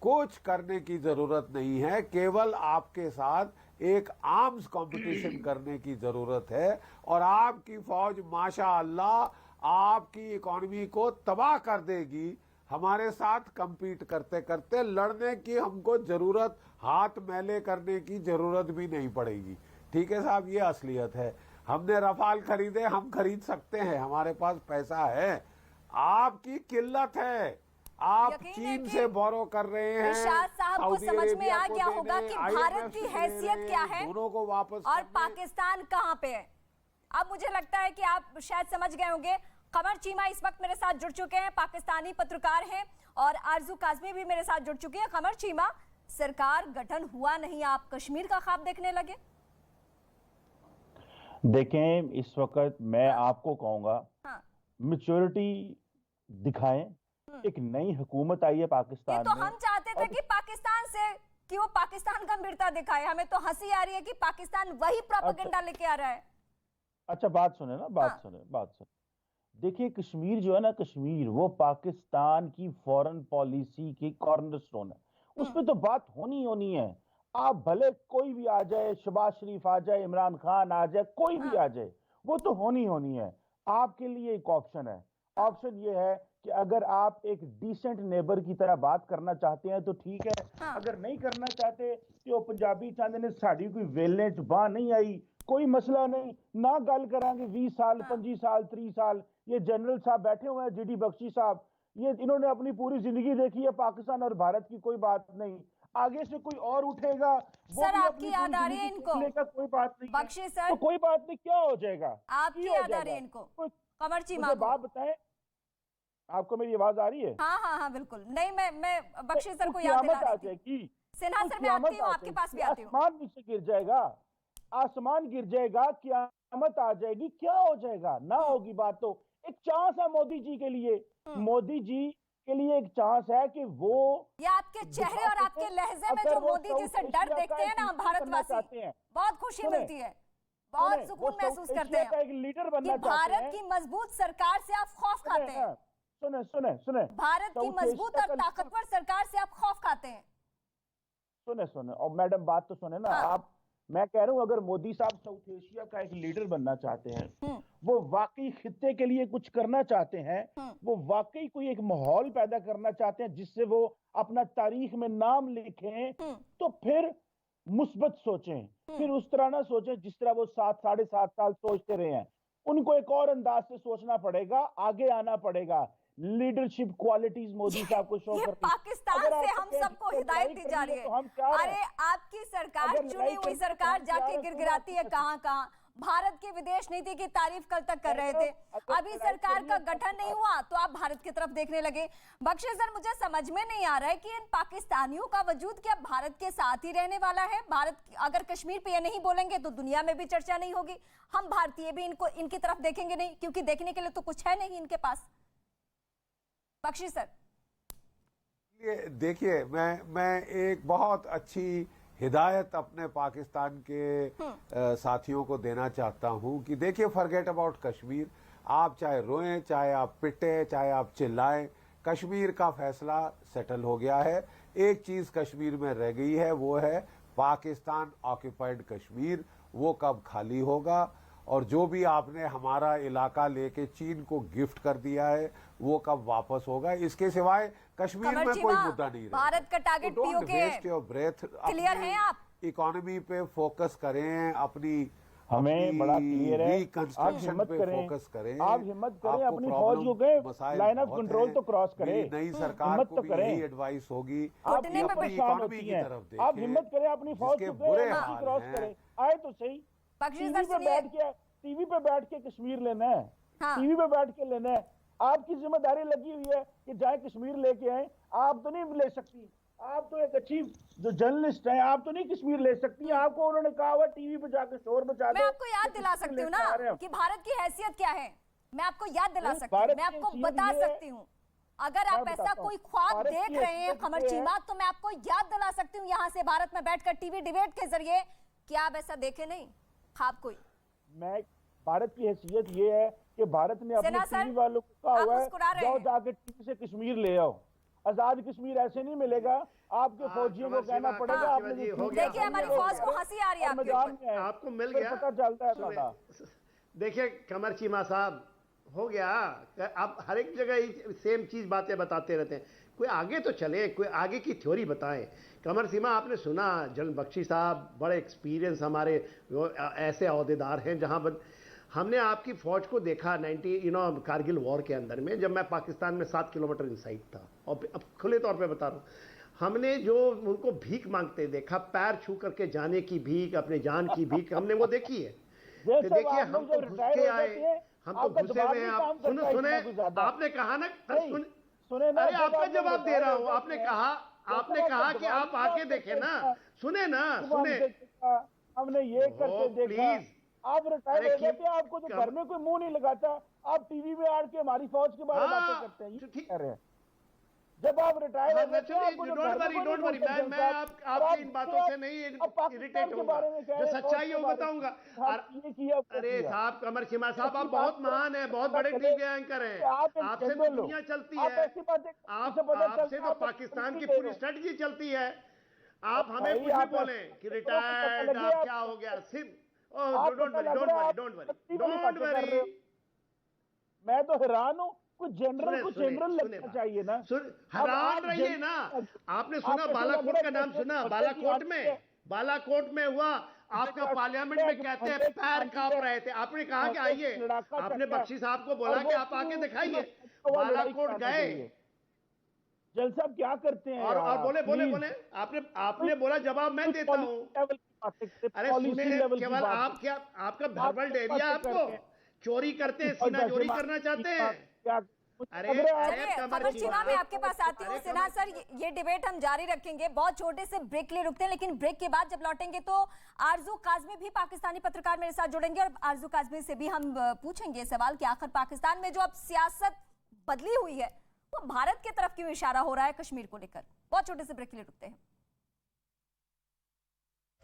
Speaker 7: कुछ करने की जरूरत नहीं है, केवल आपके साथ एक आर्म्स कंपटीशन करने की जरूरत है। और आपकी फौज माशाअल्लाह आपकी इकोनॉमी को तबाह कर देगी। हमारे साथ compete करते करते लड़ने की हमको जरूरत, हाथ मैले करने की जरूरत भी नहीं पड़ेगी। ठीक है साहब, ये असलियत है। हमने रफाल खरीदे, हम खरीद सकते हैं, हमारे पास पैसा है। आपकी किल्लत है, आप चीन से बोरो कर रहे हैं।
Speaker 1: इरशाद साहब को समझ में आ गया होगा कि भारत की हैसियत क्या है
Speaker 7: दोनों को वापस
Speaker 1: और पाकिस्तान कहां पे है। अब मुझे लगता है कि आप शायद समझ गए होंगे। कमर चीमा इस वक्त मेरे साथ जुड़ चुके हैं, पाकिस्तानी पत्रकार हैं, और आरजू काजमी भी मेरे साथ जुड़ चुकी है। कमर चीमा, सरकार गठन हुआ नहीं, आप कश्मीर का ख्वाब देखने लगे?
Speaker 8: देखें, इस वक्त मैं आपको कहूंगा, मैच्योरिटी दिखाएं। एक नई हुकूमत आई है पाकिस्तान में।
Speaker 1: तो हम चाहते थे कि पाकिस्तान से कि वो पाकिस्तान गंभीरता दिखाए। हमें तो हंसी आ रही है कि पाकिस्तान वही प्रोपेगेंडा लेके आ रहा है।
Speaker 8: अच्छा, बात सुने ना, बात सुने। देखिए, कश्मीर जो है ना, कश्मीर वो पाकिस्तान की फॉरेन पॉलिसी की कॉर्नरस्टोन है। उसमें तो बात होनी है। आप भले कोई भी आ जाए, शहबाज शरीफ आ जाए, इमरान खान आ जाए, कोई भी आ जाए, वो तो होनी है। आपके लिए एक ऑप्शन है। ऑप्शन ये है कि अगर आप एक डिसेंट नेबर की तरह बात करना चाहते हैं तो ठीक है। अगर नहीं करना चाहते तो पंजाबी चाहते ने साड़ी कोई वेलने च बाह नहीं आई, कोई मसला नहीं ना, गल करांगे 20 साल 25 साल 30 साल। ये जनरल साहब बैठे हुए हैं, GD बख्शी साहब, ये इन्होंने अपनी पूरी जिंदगी देखी है पाकिस्तान और भारत की, कोई बात नहीं। आगे से कोई और उठेगा,
Speaker 1: सर आपकी याद आ रही है इनको?
Speaker 8: कोई बात नहीं
Speaker 1: बख्शी सर,
Speaker 8: तो कोई बात नहीं, क्या हो जाएगा?
Speaker 1: आपकी याद आ रही है इनको? कमर चीमा,
Speaker 8: बात बताएं, आपको मेरी आवाज आ रही है?
Speaker 1: हाँ बिल्कुल। नहीं, मैं बख्शी सर को याद दिला रही थी। सिन्हा सर, मैं आती हूँ, आपके पास भी आती हूँ।
Speaker 8: आसमान नीचे गिर जाएगा, आसमान गिर जाएगा, क़यामत आ जाएगी, क्या हो जाएगा? ना होगी बात। तो एक चांस है मोदी जी के लिए मोदी जी के लिए एक चांस है कि वो
Speaker 1: ये आपके चेहरे और आपके लहजे में जो मोदी जी से डर देखते हैं ना हम भारतवासी, बहुत खुशी मिलती है, बहुत सुकून महसूस करते हैं
Speaker 8: एक लीडर बनना
Speaker 1: कि भारत की मजबूत सरकार से आप खौफ खाते हैं।
Speaker 8: सुने सुने सुने
Speaker 1: भारत की मजबूत और ताकतवर सरकार से आप खौफ खाते हैं।
Speaker 8: सुने सुने और मैडम बात तो सुने ना आप, मैं कह रहा हूं अगर मोदी साहब साउथ एशिया का एक लीडर बनना चाहते हैं, वो वाकई खित्ते के लिए कुछ करना चाहते हैं, वो वाकई कोई एक माहौल पैदा करना चाहते हैं जिससे वो अपना तारीख में नाम लिखें, तो फिर मुस्बत सोचें, फिर उस तरह ना सोचें जिस तरह वो 7-7.5 साल सोचते रहे हैं। उनको एक और अंदाज से सोचना पड़ेगा, आगे आना पड़ेगा, लीडरशिप क्वालिटीज मोदी साहब को शो करनी।
Speaker 1: पाकिस्तान से हम सबको हिदायत दी जा रही है। अरे आपकी सरकार, चुनी हुई सरकार जाके गिरगिराती है कहां-कहां। भारत की विदेश नीति की तारीफ कल तक कर रहे थे, अभी सरकार का गठन नहीं हुआ तो आप भारत की तरफ देखने लगे। बख्शी सर, मुझे समझ में नहीं आ रहा है कि इन पाकिस्तानियों का वजूद क्या भारत के साथ ही रहने वाला है? भारत अगर कश्मीर पे ये नहीं बोलेंगे तो दुनिया में भी चर्चा नहीं होगी, हम भारतीय भी इनकी तरफ देखेंगे नहीं, क्योंकि देखने के लिए तो कुछ है नहीं इनके पास। बख्शी सर,
Speaker 7: ये देखिए, मैं एक बहुत अच्छी हिदायत अपने पाकिस्तान के साथियों को देना चाहता हूं कि देखिए, फॉरगेट अबाउट कश्मीर। आप चाहे रोएं, चाहे आप पिटे, चाहे आप चिल्लाएं, कश्मीर का फैसला सेटल हो गया है। एक चीज कश्मीर में रह गई है, वो है पाकिस्तान ऑक्यूपाइड कश्मीर। वो कब खाली होगा, और जो भी आपने हमारा इलाका लेके चीन को गिफ्ट कर दिया है वो कब वापस होगा, इसके सिवाय कश्मीर में कोई मुद्दा नहीं रहेगा।
Speaker 1: भारत का टारगेट पीओके
Speaker 7: क्लियर
Speaker 1: है, आप
Speaker 7: इकोनॉमी पे फोकस करें, अपनी
Speaker 8: हमें बड़ा क्लियर है, आप हिम्मत करें,
Speaker 7: फोकस करें,
Speaker 8: आप हिम्मत करें, अपनी फौज को गए लाइन ऑफ कंट्रोल तो क्रॉस करें।
Speaker 7: नई सरकार को भी यही एडवाइस होगी,
Speaker 8: आप अपनी इकोनॉमी की तरफ देखें, आप हिम्मत करें, अपनी फौज को
Speaker 7: बुरे
Speaker 8: क्रॉस करें। आए तो सही, टीवी पे बैठ के कश्मीर लेना है, टीवी पे बैठ के लेना है। आपकी जिम्मेदारी लगी हुई है कि जाए कश्मीर लेके आए, आप तो नहीं ले सकती, आप तो एक अच्छी जो जर्नलिस्ट हैं, आप तो नहीं कश्मीर ले सकती। आपको उन्होंने कहा हुआ टीवी पे जाकर शोर मचा दो।
Speaker 1: मैं आपको याद दिला सकती हूँ ना कि भारत की हैसियत क्या है, मैं आपको याद दिला सकती हूँ, मैं आपको बता सकती हूँ। अगर आप ऐसा कोई ख्वाब देख रहे हैं कमर चीमा, तो मैं आपको याद दिला सकती हूँ यहाँ से भारत में बैठकर टीवी डिबेट के जरिए कि आप ऐसा देखे नहीं ख्वाब कोई।
Speaker 8: मैं भारत की हैसियत ये है कि भारत ने अपने टीवी वालों को कहा हुआ है जाओ जाके टीवी से कश्मीर ले आओ। आजाद कश्मीर ऐसे नहीं मिलेगा, आपके फौजियों को कहना पड़ेगा। आपने
Speaker 1: देखिए हमारी फौज को हंसी आ रही है,
Speaker 5: आपको मिल गया,
Speaker 8: पता चलता है।
Speaker 5: देखिए कमर चीमा साहब, हो गया, आप हर एक जगह सेम चीज बातें बताते रहते हैं। कोई आगे तो चले, कोई आगे की थ्योरी बताएं। कमर सीमा, आपने सुना जनरल बख्शी साहब बड़े एक्सपीरियंस हमारे ऐसे अहदेदार हैं, जहां हमने आपकी फौज को देखा कारगिल वॉर के अंदर में, जब मैं पाकिस्तान में 7 किलोमीटर इनसाइड था, और अब खुले तौर पे बता रहा हूँ, हमने जो उनको भीख मांगते देखा, पैर छू करके जाने की भीख, अपने जान की भीख, हमने वो देखी है। तो देखिए हम तो घुस के आए, हम तो घुसे हुए हैं। आप सुने, आपने कहा ना, अरे आपका जवाब दे रहा हूँ, आपने कहा कि आप आके देखे ना, सुने ना, सुने,
Speaker 8: हमने ये करके देखा। आप रिटायर हो गए थे, आपको तो घर में कोई मुंह नहीं लगाता, आप टीवी में आके हमारी फौज के बारे में बातें करते हैं, ये कह रहे हैं। जब आप रिटायर हो गए थे, आपको तो
Speaker 5: डोंट वरी, मैं आपकी इन बातों से नहीं इरिटेट होऊंगा, जो सच्चाई है वो बताऊंगा। अरे साहब, कमर चीमा साहब, आप बहुत महान हैं, बहुत बड़े टीवी एंकर हैं, आपसे तो दुनिया चलती है, आपसे तो पाकिस्तान की पूरी स्ट्रेटजी चलती है। आप हमें कुछ भी बोले कि रिटायर्ड, आप क्या हो गया, सिर्फ डोंट वरी।
Speaker 8: मैं तो हैरान हूँ, कुछ जनरल लगना चाहिए ना।
Speaker 5: हैरान रहिए ना। आपने सुना बालाकोट का नाम सुना? बालाकोट में हुआ, आपका पार्लियामेंट में कहते हैं पैर कांप रहे थे, आपने कहा कि आइए, आपने बख्शी साहब को बोला कि आप आके दिखाइए। बालाकोट गए,
Speaker 8: जल साहब क्या करते हैं
Speaker 5: और बोले आपने बोला, जवाब मैं देता हूँ। अरे सुने, केवल आप क्या, आपका वर्बल एरिया, आपको चोरी करते हैं, सीना चोरी करना चाहते हैं।
Speaker 1: अरे कमर चीमा, मैं आपके पास आती हूँ। सिन्हा सर, ये डिबेट हम जारी रखेंगे, बहुत छोटे से ब्रेक के लिए रुकते हैं, लेकिन ब्रेक के बाद जब लौटेंगे तो आरजू काजमी भी पाकिस्तानी पत्रकार मेरे साथ जुड़ेंगे, और आरजू काजमी से भी हम पूछेंगे सवाल कि आखिर पाकिस्तान में जो अब सियासत बदली हुई है, वो भारत की तरफ क्यों इशारा हो रहा है कश्मीर को लेकर? बहुत छोटे से ब्रेक के लिए रुकते हैं।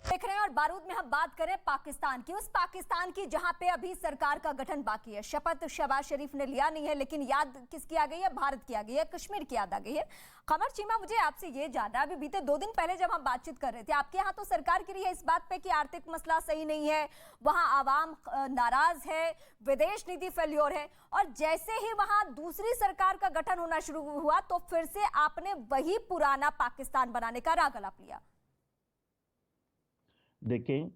Speaker 1: देख रहे हैं और बारूद में हम बात करें पाकिस्तान की, उस पाकिस्तान की जहां पे अभी सरकार का गठन बाकी है। शपथ शहबाज शरीफ ने लिया नहीं है, लेकिन याद किसकी आ गई है? भारत की आ गई है, कश्मीर की याद आ गई है। कमर चीमा, मुझे आपसे ये जानना है, अभी बीते 2 दिन पहले जब हम बातचीत कर रहे थे, आपके यहाँ तो सरकार की रही है इस बात पे कि आर्थिक मसला सही नहीं है, वहां आवाम नाराज है, विदेश नीति फेल्योर है, और जैसे ही वहां दूसरी सरकार का गठन होना शुरू हुआ तो फिर से आपने वही पुराना पाकिस्तान बनाने का राग अलाप लिया।
Speaker 8: देखें,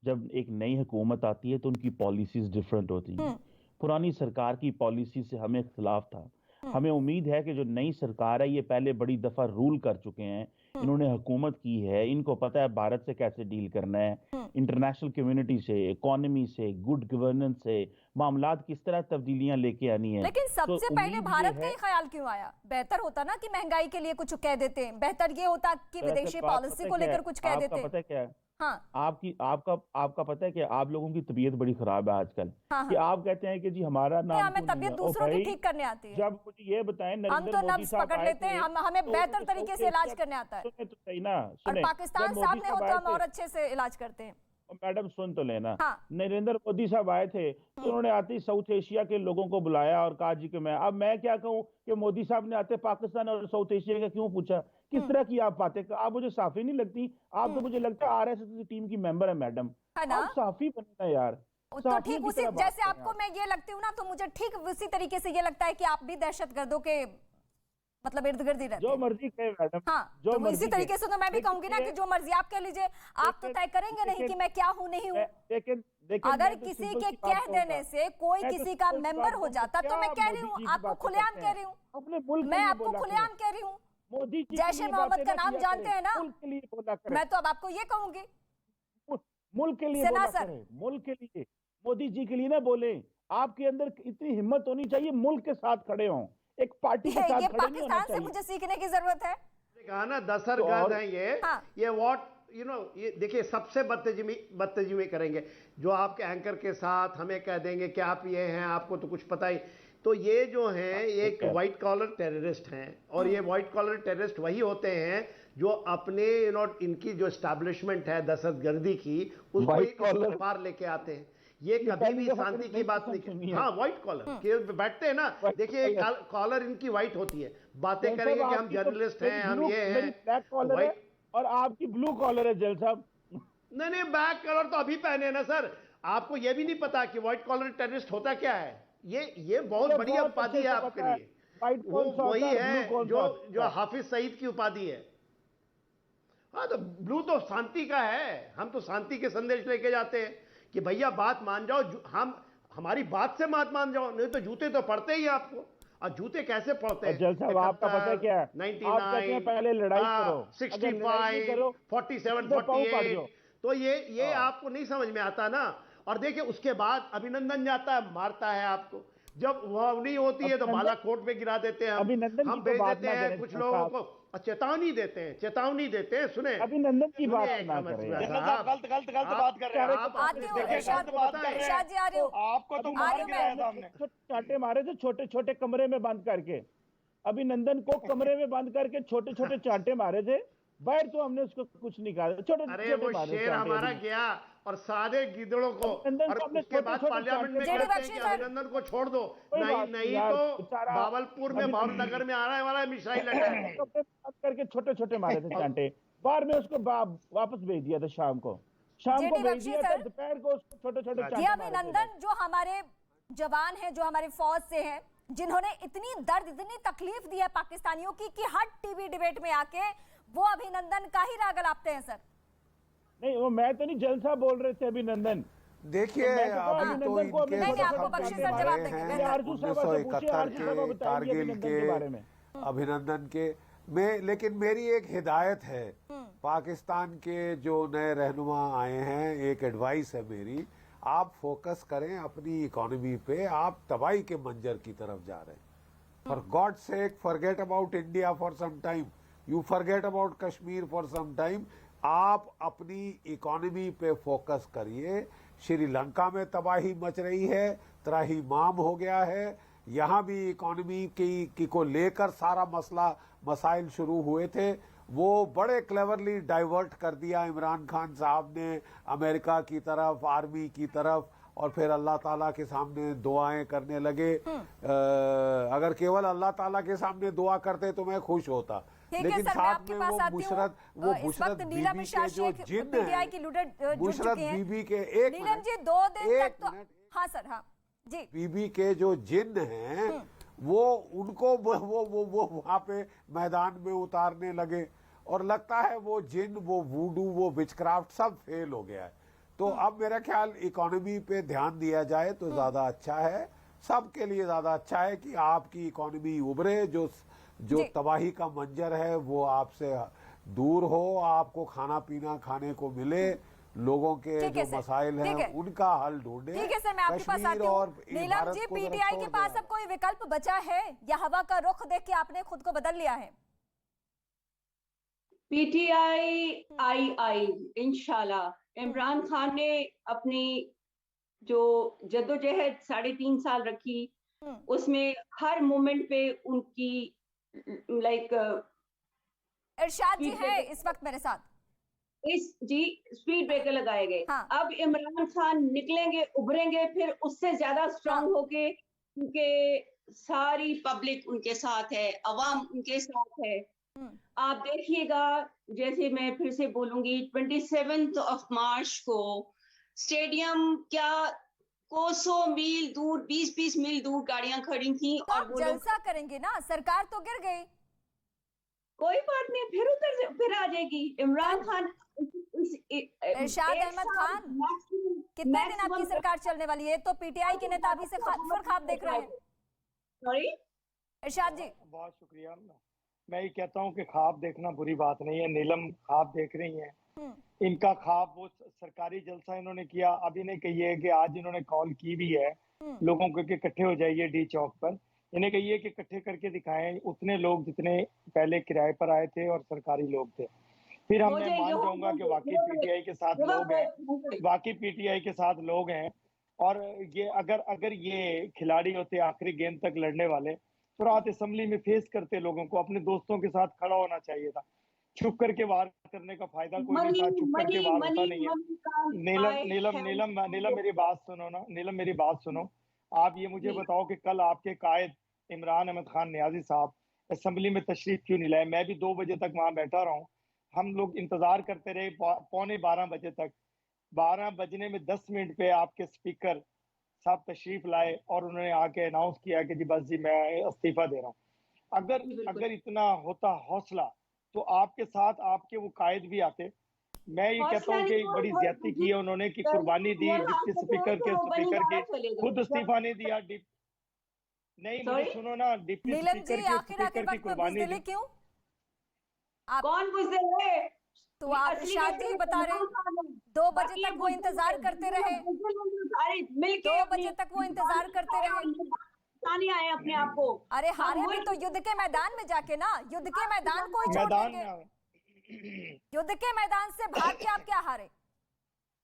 Speaker 8: जब एक नई हुकूमत आती है तो उनकी पॉलिसीज डिफरेंट होती हैं। पुरानी सरकार की पॉलिसी से हमें इख्तिलाफ था। हमें उम्मीद है कि जो नई सरकार है, ये पहले बड़ी दफा रूल कर चुके हैं, इन्होंने हुकूमत की है, इनको पता है भारत से कैसे डील करना है, इंटरनेशनल कम्युनिटी से, इकोनॉमी से, गुड गवर्नेंस से, मामलात किस तरह तब्दीलियां लेके आनी है।
Speaker 1: लेकिन सबसे पहले भारत का ही ख्याल क्यों आया? बेहतर होता ना कि महंगाई के लिए कुछ कह देते हैं, बेहतर ये होता कि विदेशी पॉलिसी को लेकर कुछ कह देते।
Speaker 8: पता है क्या है?
Speaker 1: हाँ।
Speaker 8: आपका पता है कि आप लोगों की तबीयत बड़ी खराब है आजकल।
Speaker 1: हाँ।
Speaker 8: कि आप कहते हैं कि जी हमारा नाम
Speaker 1: हमें तबीयत दूसरों की ठीक करने आती है।
Speaker 8: जब मुझे ये बताएं,
Speaker 1: हम तो नब्ज पकड़ लेते हैं, हमें बेहतर तरीके से इलाज करने आता है।
Speaker 8: सुने तो सही ना,
Speaker 1: और पाकिस्तान सामने हो तो हम और अच्छे से इलाज करते हैं।
Speaker 8: मैडम सुन तो लेना।
Speaker 1: हाँ।
Speaker 8: नरेंद्र मोदी साहब आए थे तो उन्होंने आते ही साउथ एशिया के लोगों को बुलाया और कहा जी कि मैं क्या कहूँ कि मोदी साहब ने आते पाकिस्तान और साउथ एशिया का क्यों पूछा? किस तरह की आप बातें, आप मुझे साफी नहीं लगती। आप तो मुझे लगता है आरएसएस टीम की मेंबर है मैडम, आप साफी बने ना यार।
Speaker 1: तो ठीक उसी जैसे आपको मैं ये लगती हूँ ना, तो मुझे ठीक उसी तरीके से ये लगता है कि आप भी दहशतगर्दों के मतलब इर्द गिर्द ही रहते हैं।
Speaker 8: जो मर्जी कहे मैडम।
Speaker 1: हाँ, तो इसी तरीके से तो मैं भी कहूंगी ना कि जो मर्जी आप कह लीजिए, आप तो तय करेंगे नहीं कि मैं क्या हूँ नहीं हूँ। अगर किसी के कह देने से कोई किसी का मेंबर हो जाता तो मैं कह रही हूँ, आपको खुलेआम कह रही हूँ, मैं आपको खुलेआम कह रही हूँ।
Speaker 8: मोदी जी
Speaker 1: जैश ए मोहम्मद का नाम जानते हैं ना,
Speaker 8: मुल्क के लिए बोला करें।
Speaker 1: मैं तो अब आपको ये कहूंगी,
Speaker 8: मुल्क के लिए बोला करें, मुल्क के लिए, मोदी जी के लिए ना बोले। आपके अंदर इतनी हिम्मत होनी चाहिए, मुल्क के साथ खड़े हों, एक पार्टी के साथ खड़े नहीं होना चाहिए।
Speaker 1: पाकिस्तान से मुझे सीखने की जरूरत है।
Speaker 5: कहा ना दहशतगर्द है ये व्हाट ये देखिए, सबसे बदतमीजी करेंगे जो आपके एंकर के साथ हमें कह देंगे कि आप ये हैं, आपको तो कुछ पता ही। तो ये जो हैं एक व्हाइट कॉलर टेररिस्ट हैं, और ये व्हाइट कॉलर टेररिस्ट वही होते हैं जो अपने इनकी जो एस्टैब्लिशमेंट है दहशतगर्दी की, उसको पार लेके आते हैं। ये कभी भी शांति की बात नहीं। हाँ, व्हाइट कॉलर के बैठते हैं ना, देखिए कॉलर इनकी व्हाइट होती है, बातें करेंगे कि हम जर्नलिस्ट हैं, हम ये हैं,
Speaker 8: और आपकी ब्लू कॉलर है जेल साहब।
Speaker 5: नहीं, बैक कलर तो अभी पहने ना सर। आपको ये भी नहीं पता कि व्हाइट कॉलर टेररिस्ट होता क्या है? ये बहुत बड़ी उपाधि है आपके लिए। वो वही है जो हाफिज सईद की उपाधि है। हाँ, तो ब्लू तो शांति का है। हम तो शांति के संदेश लेके जाते हैं कि भैया बात मान जाओ, हमारी बात से मत मान जाओ, नहीं तो जूते तो पड़ते ही आपको। और जूते कैसे पड़ते हैं?
Speaker 8: जल साहब, आपका पता है क्या है?
Speaker 5: 99
Speaker 8: पहले लड़ाई करो,
Speaker 5: 65 47 48, तो ये आपको नहीं समझ में आता ना। और देखिए उसके बाद अभिनंदन जाता है, मारता है आपको। जब वह नहीं होती है तो बालाकोट में गिरा देते हैं, हम भेज देते हैं कुछ लोगों को, चेतावनी देते हैं। सुने,
Speaker 8: अभिनंदन की बात ना करें,
Speaker 6: गलत बात कर रहे हैं आपको तो मार गिराया था हमने,
Speaker 8: चांटे मारे थे छोटे छोटे कमरे में बंद करके। अभिनंदन को कमरे में बंद करके छोटे छोटे चांटे मारे थे, बाहर तो हमने उसको कुछ नहीं कहा।
Speaker 5: अरे वो शेर हमारा गया और सारे गिदड़ों को, और उसके बाद पार्लियामेंट में कहते हैं कि अभिनंदन को छोड़ दो। नहीं तो बावलपुर में भावनगर में आने वाला मिसाइल
Speaker 8: करके छोटे छोटे मारे थे चांटे। बाहर में उसको वापस भेज दिया था, शाम को भेज दिया था, दोपहर को उसको छोटे छोटे चांटे।
Speaker 1: अभिनंदन जो हमारे जवान हैं, जो हमारी फौज से हैं, जिन्होंने इतनी दर्द, इतनी तकलीफ दी है पाकिस्तानियों की कि हर टीवी डिबेट में आके वो अभिनंदन का ही राग अलापते हैं सर।
Speaker 8: नहीं, वो मैं तो नहीं, जल साहब बोल रहे थे अभिनंदन।
Speaker 7: देखिए अभी तो इनके कारगिल के अभिनंदन के में, लेकिन मेरी एक हिदायत है पाकिस्तान के जो नए रहनुमा आए हैं, एक एडवाइस है मेरी, आप फोकस करें अपनी इकोनॉमी पे। आप तबाही के मंजर की तरफ जा रहे हैं। For God sake forget about India for some time, you forget about Kashmir for some time. आप अपनी इकोनॉमी पे फोकस करिए। श्रीलंका में तबाही मच रही है, त्राहिमाम हो गया है, यहाँ भी इकोनॉमी की को लेकर सारा मसाइल शुरू हुए थे, वो बड़े क्लेवरली डाइवर्ट कर दिया इमरान खान साहब ने अमेरिका की तरफ, आर्मी की तरफ, और फिर अल्लाह ताला के सामने दुआएं करने लगे। अगर केवल अल्लाह ताला के सामने दुआ करते तो मैं खुश होता, लेकिन साथ में वो मुशरत बीबी के जो जिन है, मुशरत बीबी के एक
Speaker 1: हाँ सर, हाँ जी,
Speaker 7: बीबी के जो जिन हैं वो उनको वो वहां पे मैदान में उतारने लगे, और लगता है वो जिन, वो वूडू, वो विचक्राफ्ट सब फेल हो गया है। तो अब मेरा ख्याल इकोनॉमी पे ध्यान दिया जाए तो ज्यादा अच्छा है, सबके लिए ज्यादा अच्छा है कि आपकी इकोनॉमी उभरे, जो तबाही का मंजर है वो आपसे दूर हो, आपको खाना पीना खाने को मिले, लोगों के जो मसाइल हैं उनका हल ढूंढे।
Speaker 1: ठीक है सर, मैं आपके पास आती हूँ। नीलम जी, पीटीआई के पास अब कोई विकल्प बचा है या हवा का रुख देख के आपने खुद को बदल लिया है?
Speaker 9: पीटीआई आई इंशाल्लाह। इमरान खान ने अपनी जो जद्दोजहद 3.5 साल रखी, उसमें हर मोमेंट पे उनकी
Speaker 1: इरशाद जी है इस वक्त मेरे साथ,
Speaker 9: स्पीड ब्रेकर लगाए गए।
Speaker 1: हाँ।
Speaker 9: अब इमरान खान निकलेंगे, उभरेंगे फिर उससे ज्यादा स्ट्रांग होके, क्योंकि सारी पब्लिक उनके साथ है, अवाम उनके साथ है। आप देखिएगा, जैसे मैं फिर से बोलूंगी, 27 मार्च को स्टेडियम क्या कोसों मील दूर, 20-20 मील दूर गाड़ियां खड़ी थी,
Speaker 1: तो और वो जलसा करेंगे ना, सरकार तो गिर गई,
Speaker 9: कोई बात नहीं, फिर आ जाएगी। इमरान खान,
Speaker 1: इरशाद अहमद खान, कितने दिन आपकी सरकार चलने वाली है? तो पीटीआई के नेता अभी से ख्वाब देख रहे हैं।
Speaker 9: सॉरी
Speaker 1: इरशाद जी,
Speaker 6: बहुत शुक्रिया। मैं ये कहता हूँ कि ख्वाब देखना बुरी बात नहीं है, नीलम ख्वाब देख रही हैं। इनका ख्वाब वो सरकारी जलसा इन्होंने किया। अब इन्हें कहिए कि आज इन्होंने कॉल की भी है लोगों को कि इकट्ठे हो जाइए डी चौक पर, इन्हें कहिए कि इकट्ठे करके दिखाएं उतने लोग जितने पहले किराए पर आए थे और सरकारी लोग थे। फिर हम मैं मान जाऊंगा कि वाकई पीटीआई के साथ लोग हैं, वाकई पीटीआई के साथ लोग हैं। और ये अगर ये खिलाड़ी होते आखिरी गेंद तक लड़ने वाले, तो रात असेंबली में फेस करते लोगों को, अपने दोस्तों के साथ खड़ा होना चाहिए था। छुप करके वार करने का फायदा कोई नहीं था, छुप करके वार होता नहीं है। नीलम मेरी बात सुनो ना, नीलम मेरी बात सुनो। आप ये मुझे बताओ कि कल आपके कायद इमरान अहमद खान नियाजी साहब असेंबली में तशरीफ क्यों नहीं लाए? मैं भी 2 बजे तक वहां बैठा रहा हूँ, हम लोग इंतजार करते रहे 11:15 बजे तक। 12 बजने में 10 मिनट पे आपके स्पीकर साहब तशरीफ लाए और उन्होंने आके अनाउंस किया कि जी बस जी मैं इस्तीफा दे रहा हूँ। अगर इतना होता हौसला तो आपके साथ आपके वो कायद भी आते। मैं ये कहता हूँ कि बड़ी ज्यादती की है उन्होंने, कि कुर्बानी दी डिप्टी स्पीकर की, खुद इस्तीफा नहीं दिया। नहीं मुझे सुनो ना, डिप्टी स्पीकर की कुर्बानी दी।
Speaker 1: क्यों?
Speaker 9: कौन बुज़दिल है?
Speaker 1: तो आप इरशाद जी बता रहे 2 बजे तक वो इंतजार करते रहे, 2 बजे तक वो इंतजार करते रहे,
Speaker 9: आए अपने आप को।
Speaker 1: अरे हारे भी तो युद्ध के मैदान में जाके ना, युद्ध के मैदान को ही छोड़ देंगे। युद्ध के मैदान से भाग के आप क्या हारे?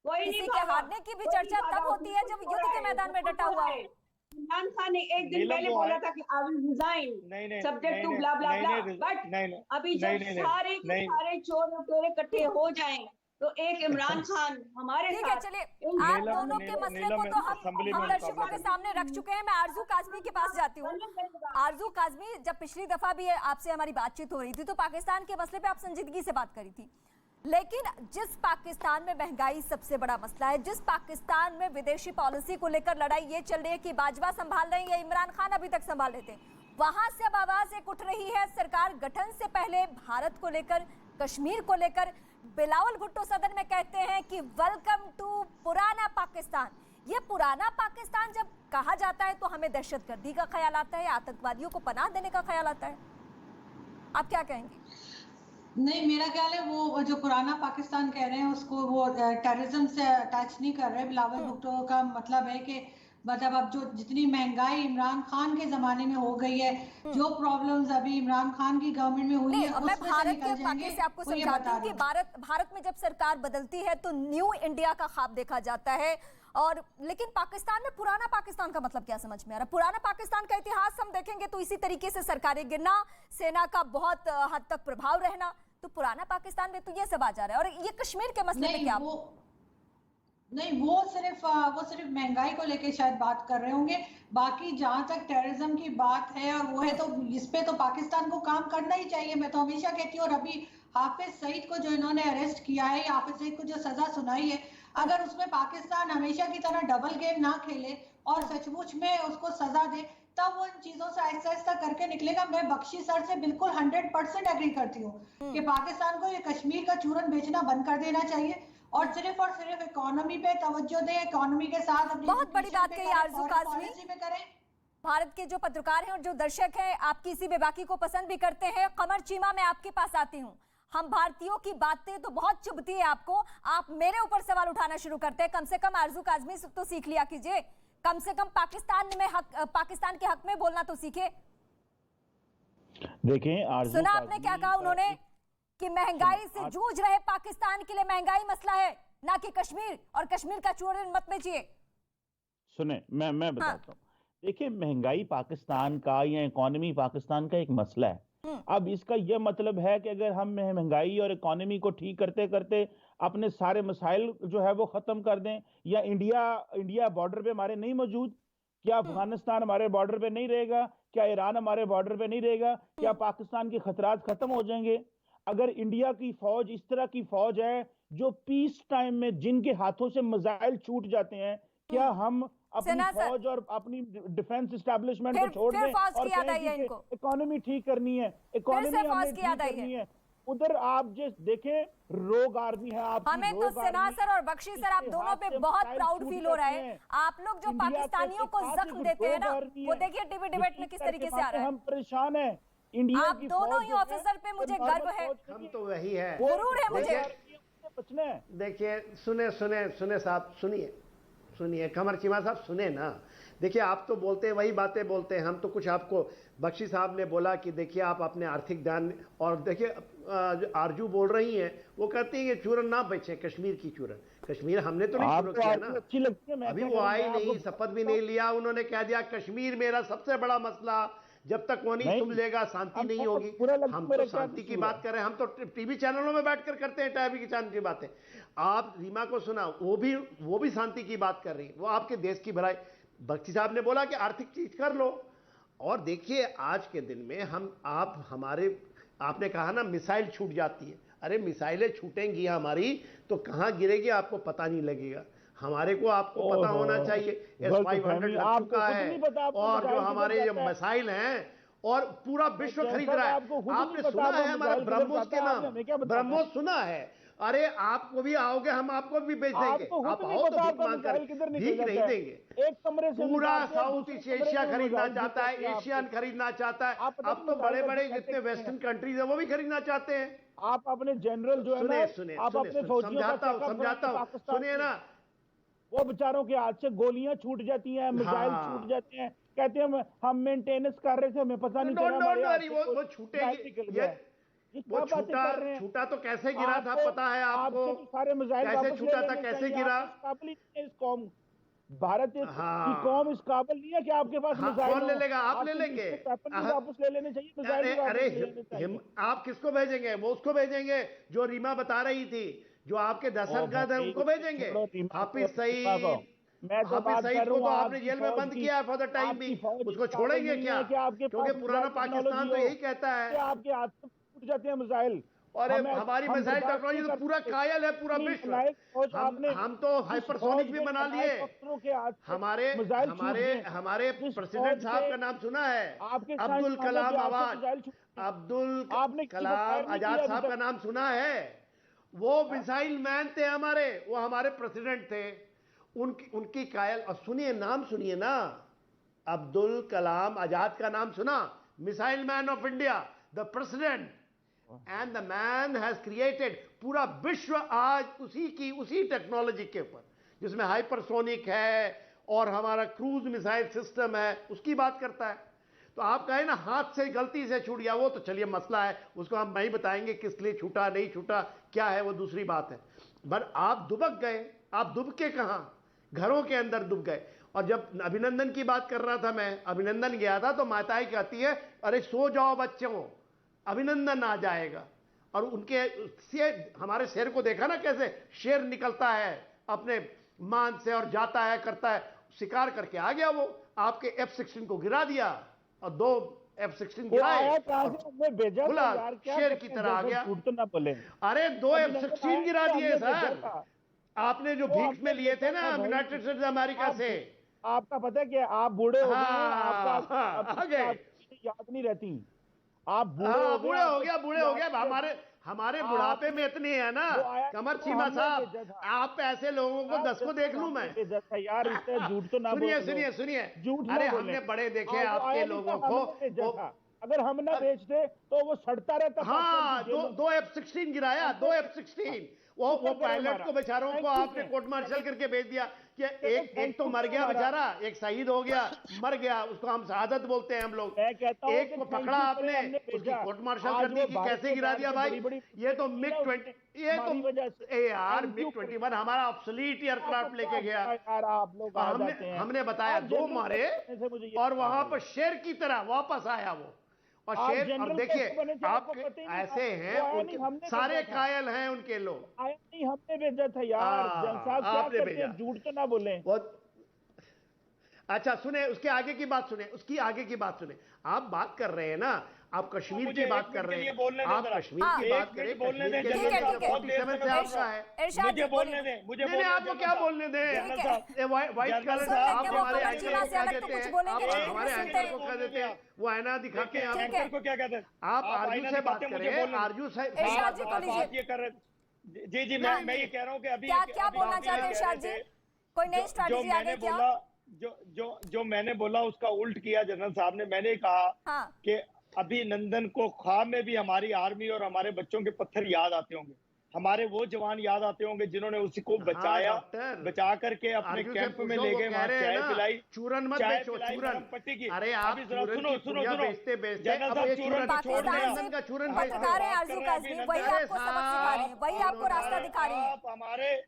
Speaker 1: किसी के हारने की भी चर्चा तब होती है जब युद्ध के मैदान में डटा हुआ हो।
Speaker 9: इमरान खान ने एक दिन पहले बोला था कि I will resign subject to blah blah blah, but अभी जब सारे के सारे चोर लुटेरे इकट्ठे हो जाएं तो एक इमरान खान हमारे
Speaker 1: ठीक है। चलिए, आप दोनों के मसले को तो हम दर्शकों के सामने रख चुके हैं। मैं आरजू काज़मी के पास जाती हूँ। आरजू काज़मी, जब पिछली दफा भी आपसे हमारी बातचीत हो रही थी तो पाकिस्तान के मसले पे आप संजीदगी से बात करी थी, लेकिन जिस पाकिस्तान में महंगाई सबसे बड़ा मसला है, जिस पाकिस्तान में विदेशी पॉलिसी को लेकर लड़ाई ये चल रही है कि बाजवा संभाल रहे हैं या इमरान खान अभी तक संभाल रहे थे, वहां से अब आवाज एक उठ रही है सरकार गठन से पहले भारत को लेकर, कश्मीर को लेकर। बिलावल भुट्टो सदन में कहते हैं कि वेलकम टू पुराना पाकिस्तान। ये पुराना पाकिस्तान जब कहा जाता है तो हमें दहशतगर्दी का ख्याल आता है, आतंकवादियों को पनाह देने का ख्याल आता है। आप क्या कहेंगे?
Speaker 10: नहीं, मेरा ख्याल है वो जो पुराना पाकिस्तान कह रहे हैं उसको वो टेररिज्म से अटैच नहीं कर रहे। बिलावल भुट्टो का मतलब है कि मतलब अब जो जितनी महंगाई इमरान खान के जमाने में हो गई है, जो प्रॉब्लम्स अभी इमरान खान की गवर्नमेंट में हुई है,
Speaker 1: मैं
Speaker 10: उसमें
Speaker 1: भारत
Speaker 10: से
Speaker 1: के
Speaker 10: निकल
Speaker 1: वाकई
Speaker 10: जाएंगे।
Speaker 1: से आपको
Speaker 10: वो ये
Speaker 1: समझाती
Speaker 10: बता
Speaker 1: हूँ कि
Speaker 10: रही हूँ।
Speaker 1: भारत में जब सरकार बदलती है तो न्यू इंडिया का ख्वाब देखा जाता है। और लेकिन पाकिस्तान में पुराना पाकिस्तान का मतलब क्या समझ में आ रहा है? पुराना पाकिस्तान का इतिहास हम देखेंगे तो इसी तरीके से सरकारें गिरना, सेना का बहुत हद तक प्रभाव रहना, तो पुराना पाकिस्तान में तो ये सब आ जा रहा है। और ये कश्मीर के मसले पे क्या?
Speaker 10: नहीं, वो सिर्फ महंगाई को लेके शायद बात कर रहे होंगे। बाकी जहां तक टेररिज्म की बात है और वो है, तो इस पे तो पाकिस्तान को काम करना ही चाहिए। मैं तो हमेशा कहती हूँ, और अभी हाफिज सईद को जो इन्होंने अरेस्ट किया है, हाफिज सईद को जो सजा सुनाई है, अगर उसमें पाकिस्तान हमेशा की तरह डबल गेम ना खेले और सचमुच में उसको सजा दे, तब वो इन चीजों से आहिस्ता आहिस्ता करके निकलेगा। मैं बख्शी सर से बिल्कुल 100% एग्री करती हूँ कि पाकिस्तान को ये कश्मीर का चूरन बेचना बंद कर देना चाहिए और सिर्फ इकोनॉमी पे तवज्जो दें, इकोनॉमी के साथ अपनी
Speaker 1: बहुत बड़ी बात कही आरजू काज़मी।
Speaker 10: में करें।
Speaker 1: भारत के जो पत्रकार हैं और जो दर्शक हैं, आपकी इसी बेबाकी को पसंद भी करते हैं। कमर चीमा, मैं आपके पास आती हूँ। हम भारतीयों की बातें तो बहुत चुभती है आपको, आप मेरे ऊपर सवाल उठाना शुरू करते हैं। कम से कम आरजू काज़मी तो सीख लिया कीजिए, कम से कम पाकिस्तान के हक में बोलना तो सीखे।
Speaker 8: देखें,
Speaker 1: सुना आपने क्या कहा उन्होंने कि महंगाई से जूझ रहे पाकिस्तान के लिए महंगाई मसला है, ना कि कश्मीर, और कश्मीर का चूरन मत बेचिए।
Speaker 8: सुने, मैं बताता हूँ। देखिए, महंगाई पाकिस्तान का या इकोनॉमी पाकिस्तान का एक मसला है। अब इसका यह मतलब है कि अगर हम महंगाई और इकोनॉमी को ठीक करते करते अपने सारे मसाइल जो है वो खत्म कर दें, या इंडिया बॉर्डर पे हमारे नहीं मौजूद, क्या अफगानिस्तान हमारे बॉर्डर पे नहीं रहेगा, क्या ईरान हमारे बॉर्डर पे नहीं रहेगा, क्या पाकिस्तान के खतरात खत्म हो जाएंगे? अगर इंडिया की फौज इस तरह की फौज है जो पीस टाइम में जिनके हाथों से मिसाइल छूट जाते हैं, क्या हम अपनी फौज और अपनी डिफेंस एस्टेब्लिशमेंट को छोड़ दें और इकोनॉमी ठीक करनी है, इकोनॉमी हमें ठीक करनी है? उधर आप जिस देखें, रोग आर्मी है आप,
Speaker 1: हमें तो सिन्हा सर और बख्शी सर, आप दोनों पे बहुत प्राउड फील हो रहा है। आप लोग जो पाकिस्तानियों को जख्म देते हैं ना, वो देखिए टीवी डिबेट में किस तरीके से आ रहा है।
Speaker 8: हम परेशान हैं। इंडिया
Speaker 1: आप दोनों ही ऑफिसर पे मुझे गर्व है,
Speaker 5: हम तो वही है,
Speaker 1: गुरूर है मुझे।
Speaker 5: देखिए, सुने साहब, सुनिए कमर चीमा साहब, सुने ना। देखिए, आप तो बोलते हैं वही बातें बोलते हैं, हम तो कुछ आपको, बख्शी साहब ने बोला कि देखिए आप अपने आर्थिक ध्यान, और देखिए आरजू बोल रही हैं, वो कहती हैं कि चूरन ना बेचें, कश्मीर की चूरन। कश्मीर हमने तो नहीं शुरू किया ना,
Speaker 8: अच्छी लगती है।
Speaker 5: अभी वो आई नहीं, शपथ भी नहीं लिया, उन्होंने कह दिया कश्मीर मेरा सबसे बड़ा मसला, जब तक वो नहीं सुलझेगा शांति नहीं होगी। हम तो शांति की बात कर रहे हैं, हम तो टीवी चैनलों में बैठकर करते हैं टीवी की चैनल की बातें। आप रीमा को सुना, वो भी शांति की बात कर रही है, वो आपके देश की भलाई। बख्शी साहब ने बोला कि आर्थिक चीज कर लो, और देखिए आज के दिन में आपने कहा ना मिसाइल छूट जाती है, अरे मिसाइलें छूटेंगी हमारी तो कहां गिरेगी आपको पता नहीं लगेगा। हमारे को आपको पता होना चाहिए, S-500 लग चुका है, और जो हमारे जो मिसाइल हैं, और पूरा विश्व खरीद रहा है। आपने सुना है हमारा ब्रह्मोस के नाम, ब्रह्मोस सुना है? अरे आपको भी आओगे, हम आपको भी बेच देंगे, आप आओ तो भीख मांग कर, भीख नहीं देंगे।
Speaker 8: एक कमरे से
Speaker 5: पूरा साउथ ईस्ट एशिया खरीदना चाहता है, एशियन खरीदना चाहता है, अब तो बड़े बड़े जितने वेस्टर्न कंट्रीज है वो भी खरीदना चाहते हैं।
Speaker 8: आप अपने जनरल जो है ना, आप अपने
Speaker 5: समझाता हूँ, सुनिए ना,
Speaker 8: वो बेचारों के हाथ से गोलियां छूट जाती हैं, मिसाइल छूट जाते हैं, कहते हैं हम मेंटेनेंस कर रहे थे, हमें पता नहीं चला।
Speaker 5: वो छूटेगी, वो छूटा तो कैसे गिरा था पता है आपको?
Speaker 8: सारे मिसाइल
Speaker 5: कैसे छूटा था, कैसे गिरा?
Speaker 8: इस कौम, भारत की कौम इस काबिल नहीं है कि आपके पास मिसाइल
Speaker 5: कौन ले लेगा? आप ले लेंगे,
Speaker 8: वापस ले लेने चाहिए मिसाइल।
Speaker 5: अरे आप किसको भेजेंगे? वो उसको भेजेंगे जो रीमा बता रही थी, जो आपके दहशतगर्द है उनको भेजेंगे। हाफिज सईद को तो आपने जेल में बंद किया है फॉर द टाइम भी, उसको छोड़ेंगे क्या? क्योंकि पुराना पाकिस्तान तो यही कहता है
Speaker 8: आपके हाथ से टूट जाते हैं मिसाइल।
Speaker 5: और हमारी मिसाइल टेक्नोलॉजी तो पूरा कायल है, पूरा विश्व। हम तो हाइपरसोनिक भी बना लिए। हमारे प्रेसिडेंट साहब का नाम सुना है? अब्दुल कलाम आजाद साहब का नाम सुना है? वो मिसाइल मैन थे हमारे, वो हमारे प्रेसिडेंट थे। उनकी कायल, और नाम सुनिए ना, अब्दुल कलाम आजाद का नाम सुना? Missile man of India, the president, and the man has created, पूरा विश्व आज उसी टेक्नोलॉजी के ऊपर, जिसमें हाइपरसोनिक है और हमारा क्रूज मिसाइल सिस्टम है, उसकी बात करता है। तो आप कहें ना हाथ से गलती से छूट गया, वो तो चलिए मसला है, उसको हम नहीं बताएंगे किस लिए छूटा नहीं छूटा क्या है, वो दूसरी बात है। पर आप दुबक गए, आप दुब के कहां, घरों के अंदर दुब गए। और जब अभिनंदन की बात कर रहा था मैं, अभिनंदन गया था तो माताएं कहती है अरे सो जाओ बच्चों, अभिनंदन आ जाएगा। और उनके हमारे शेर को देखा ना कैसे शेर निकलता है अपने मान से और जाता है करता है, शिकार करके आ गया वो, आपके F-16 को गिरा दिया और 2 F-16 गिराए, शेर की तरह आ गया।
Speaker 8: तो ना बोले,
Speaker 5: अरे 2 F-16 गिरा दिए सर, आपने जो भीख में लिए थे ना यूनाइटेड स्टेट्स अमेरिका से।
Speaker 8: आपका पता है क्या, आप बूढ़े हो गए, आपका याद नहीं रहती, आप
Speaker 5: बूढ़े हो गया। हमारे बुढ़ापे में इतने है ना कमर चीमा साहब, आप ऐसे लोगों को 10 को देख लूं मैं
Speaker 8: यार, इससे झूठ तो ना
Speaker 5: सुनिए अरे हमने बड़े देखे आपके लोगों को,
Speaker 8: अगर हम ना बेचते तो वो सड़ता रहता।
Speaker 5: हाँ, 2 F-16 गिराया, 2 F-16, वो पायलट को बेचारों को आपने कोर्ट मार्शल करके भेज दिया कि एक तो मर गया बेचारा, एक शहीद हो गया, मर गया, उसको हम शहादत बोलते हैं हम लोग। एक को पकड़ा आपने, उसकी कोर्ट मार्शल कर दी कि कैसे गिरा दिया भाई। ये तो MiG-20, ये तो यार MiG-21 हमारा ऑब्सोलीट एयरक्राफ्ट लेके गया, हमने बताया 2 मारे और वहां पर शेर की तरह वापस आया वो। और शेर, और देखिए आप ऐसे हैं, सारे कायल हैं उनके लोग।
Speaker 8: नहीं, हमने भेजा था यार,
Speaker 5: आपने भेजा,
Speaker 8: झूठ तो ना बोले।
Speaker 5: अच्छा सुने, उसके आगे की बात सुने, उसकी आगे की बात सुने। आप बात कर रहे हैं ना, आप कश्मीर की बात कर रहे हैं, आप कश्मीर की बात करें,
Speaker 6: बोलने दें,
Speaker 5: कश्मीर के लिए 47 से आपका है,
Speaker 6: मुझे बोलने दें, मुझे
Speaker 5: नहीं आपको क्या बोलने दें, व्हाइट कलर आप हमारे एंकर को कह देते हैं, आप हमारे एंकर को कह देते हैं, वो आईना दिखाते हैं
Speaker 6: आपको, क्या कहते हैं,
Speaker 5: आप आरजू से बात करें, आरजू से
Speaker 6: ये कर रहे। जी मैं ये कह रहा हूँ कि अभी
Speaker 1: क्या बोलना चाहते हैं इरशाद जी, कोई नई स्ट्रैटेजी आ गई क्या?
Speaker 6: जो मैंने बोला उसका उल्ट किया जनरल साहब ने। मैंने कहा कि अभिनंदन को ख्वाब में भी हमारी आर्मी और हमारे बच्चों के पत्थर याद आते होंगे, हमारे वो जवान याद आते होंगे जिन्होंने उसी को बचाया, बचा करके अपने कैंप में ले गए, वहां चाय पिलाई,
Speaker 5: चूरन मत बेचो, चूरन
Speaker 6: पट्टी की।
Speaker 5: अरे आप
Speaker 6: सुनो
Speaker 5: बेचते
Speaker 6: जनरल साहब, चूरन छोड़
Speaker 5: चूरन
Speaker 1: पत्रकार हैं आरजू काज़मी, वही आपको सबक सिखा रही है, वही आपको रास्ता दिखा रही है।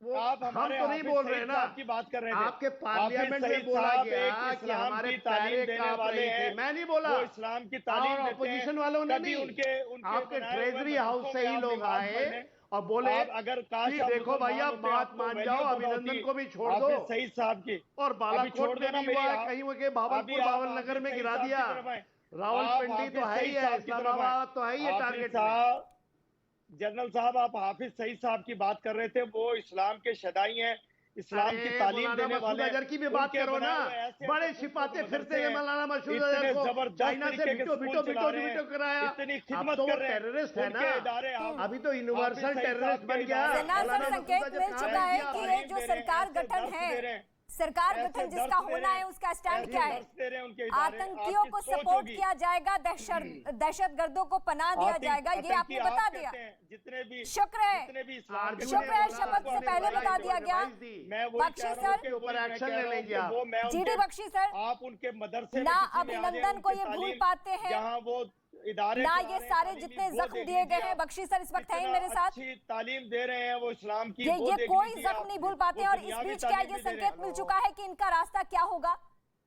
Speaker 5: आप तो नहीं बोल रहे ना,
Speaker 6: की बात कर रहे हैं,
Speaker 5: आपके पार्लियामेंट में बोला गया कि हमारे तालीम देने वाले हैं, मैं नहीं बोला,
Speaker 6: वो इस्लाम की तालीम
Speaker 5: और ऑपोजिशन वालों ने नहीं, आपके ट्रेजरी हाउस से ही लोग आए और बोले
Speaker 6: अगर
Speaker 5: देखो भैया बात मान जाओ, अभिनंदन को भी छोड़ दो,
Speaker 6: सही साहब की,
Speaker 5: और बालाकोट में भी हुआ, कहीं वो के बावलपुर बावलनगर में गिरा दिया, रावलपिंडी तो है ही है, इस्लामाबाद तो है ही है टारगेट।
Speaker 6: जनरल साहब, आप हाफिज सईद साहब की बात कर रहे थे, वो इस्लाम के शदाई हैं, इस्लाम की तालीम देने वाले हैं।
Speaker 5: अजहर की भी बात करो ना, बड़े छिपाते फिरते हैं मौलाना मसूद अजहर को, चाइना से बिटो कराया,
Speaker 6: इतनी
Speaker 5: अब
Speaker 6: खिदमत
Speaker 5: तो
Speaker 6: कर रहे हैं,
Speaker 5: टेररिस्ट है ना, अभी तो यूनिवर्सल टेररिस्ट बन गया।
Speaker 1: संकेत मिल चुका है कि ये जो सरकार गठन है, सरकार गठन जिसका होना है, उसका स्टैंड क्या है? आतंकियों को सपोर्ट किया जाएगा, दहशतगर्दों को पनाह दिया जाएगा, ये आपने बता दिया। शुक्र है शपथ से पहले बता दिया गया। बख्शी सर,
Speaker 5: एक्शन ले लेंगे
Speaker 1: जीडी बख्शी सर,
Speaker 6: आप उनके मदरसे
Speaker 1: ना अभिनंदन को ये भूल पाते हैं,
Speaker 6: जहां वो इदारे
Speaker 1: ना ये सारे जितने जख्म दिए गए हैं। बख्शी सर इस वक्त है मेरे साथ,
Speaker 6: अच्छी तालीम दे रहे हैं वो इस्लाम की,
Speaker 1: ये कोई जख्म नहीं भूल पाते हैं। और इस बीच क्या ये संकेत मिल चुका है कि इनका रास्ता क्या होगा,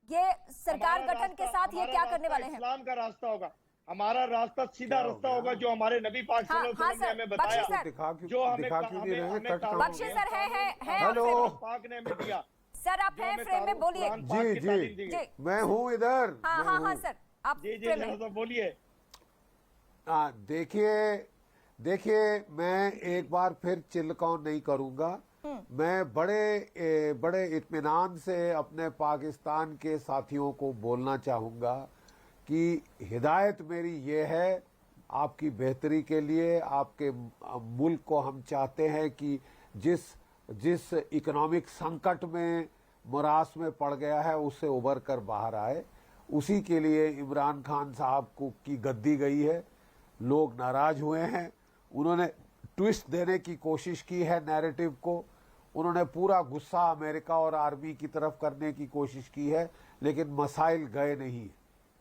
Speaker 1: ये सरकार गठन के साथ ये क्या करने वाले हैं?
Speaker 6: इस्लाम का रास्ता होगा, हमारा रास्ता सीधा रास्ता होगा, जो हमारे नबी पाक सल्लल्लाहु अलैहि वसल्लम ने हमें बताया, जो हमें
Speaker 1: बख्शी सर है
Speaker 6: पाक ने हमें दिया।
Speaker 1: सर आप हैं फ्रेम में, बोलिए।
Speaker 7: जी मैं हूँ इधर।
Speaker 1: हाँ सर आप
Speaker 6: बोलिए।
Speaker 7: देखिए मैं एक बार फिर चिल्लकाउन नहीं करूंगा। मैं बड़े इत्मीनान से अपने पाकिस्तान के साथियों को बोलना चाहूंगा कि हिदायत मेरी ये है आपकी बेहतरी के लिए, आपके मुल्क को हम चाहते हैं कि जिस इकोनॉमिक संकट में मुरास में पड़ गया है उससे उबर कर बाहर आए। उसी के लिए इमरान खान साहब को की गद्दी गई है, लोग नाराज हुए हैं, उन्होंने ट्विस्ट देने की कोशिश की है नैरेटिव को, उन्होंने पूरा गुस्सा अमेरिका और आर्मी की तरफ करने की कोशिश की है, लेकिन मसाइल गए नहीं।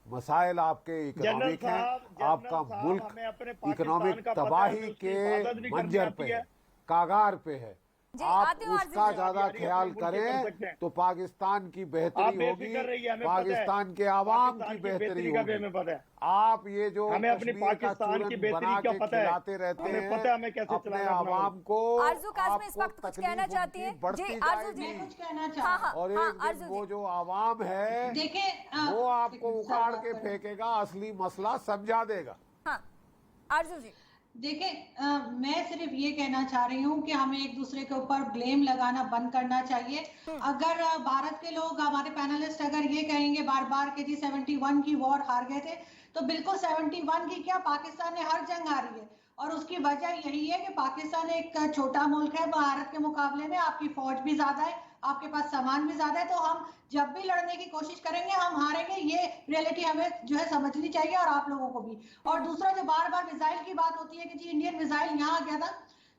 Speaker 7: मसाइल आपके इकोनॉमिक हैं, आपका मुल्क इकोनॉमिक तबाही के मंजर पे है, कागार पे है। आप उसका ज्यादा ख्याल करें तो पाकिस्तान की बेहतरी होगी, पाकिस्तान के आवाम की बेहतरी होगी। आप ये जो
Speaker 6: हमें अपनी पाकिस्तान की बेहतरी का पता है,
Speaker 7: खिलाते रहते हैं,
Speaker 6: पता है हमें कैसे
Speaker 7: अपने आवाम को।
Speaker 1: आरज़ू काज़मी इस वक्त कुछ कहना चाहती है।
Speaker 7: बढ़ती जाएगी
Speaker 10: कुछ कहना चाहती
Speaker 7: और एक दिन वो जो आवाम है
Speaker 10: देखिए
Speaker 7: वो आपको उखाड़ के फेंकेगा, असली मसला समझा देगा।
Speaker 1: हाँ आरज़ू जी
Speaker 10: देखिए, मैं सिर्फ ये कहना चाह रही हूँ कि हमें एक दूसरे के ऊपर ब्लेम लगाना बंद करना चाहिए। अगर भारत के लोग, हमारे पैनलिस्ट अगर ये कहेंगे बार बार कि जी 71 की वॉर हार गए थे, तो बिल्कुल 71 की क्या, पाकिस्तान ने हर जंग हारी है। और उसकी वजह यही है कि पाकिस्तान एक छोटा मुल्क है, भारत के मुकाबले में आपकी फौज भी ज्यादा है, आपके पास सामान भी ज्यादा है। तो हम जब भी लड़ने की कोशिश करेंगे हम हारेंगे, ये रियलिटी हमें जो है समझनी चाहिए, और आप लोगों को भी। और दूसरा, जो बार बार मिसाइल की बात होती है कि जी इंडियन मिसाइल यहाँ आ गया था,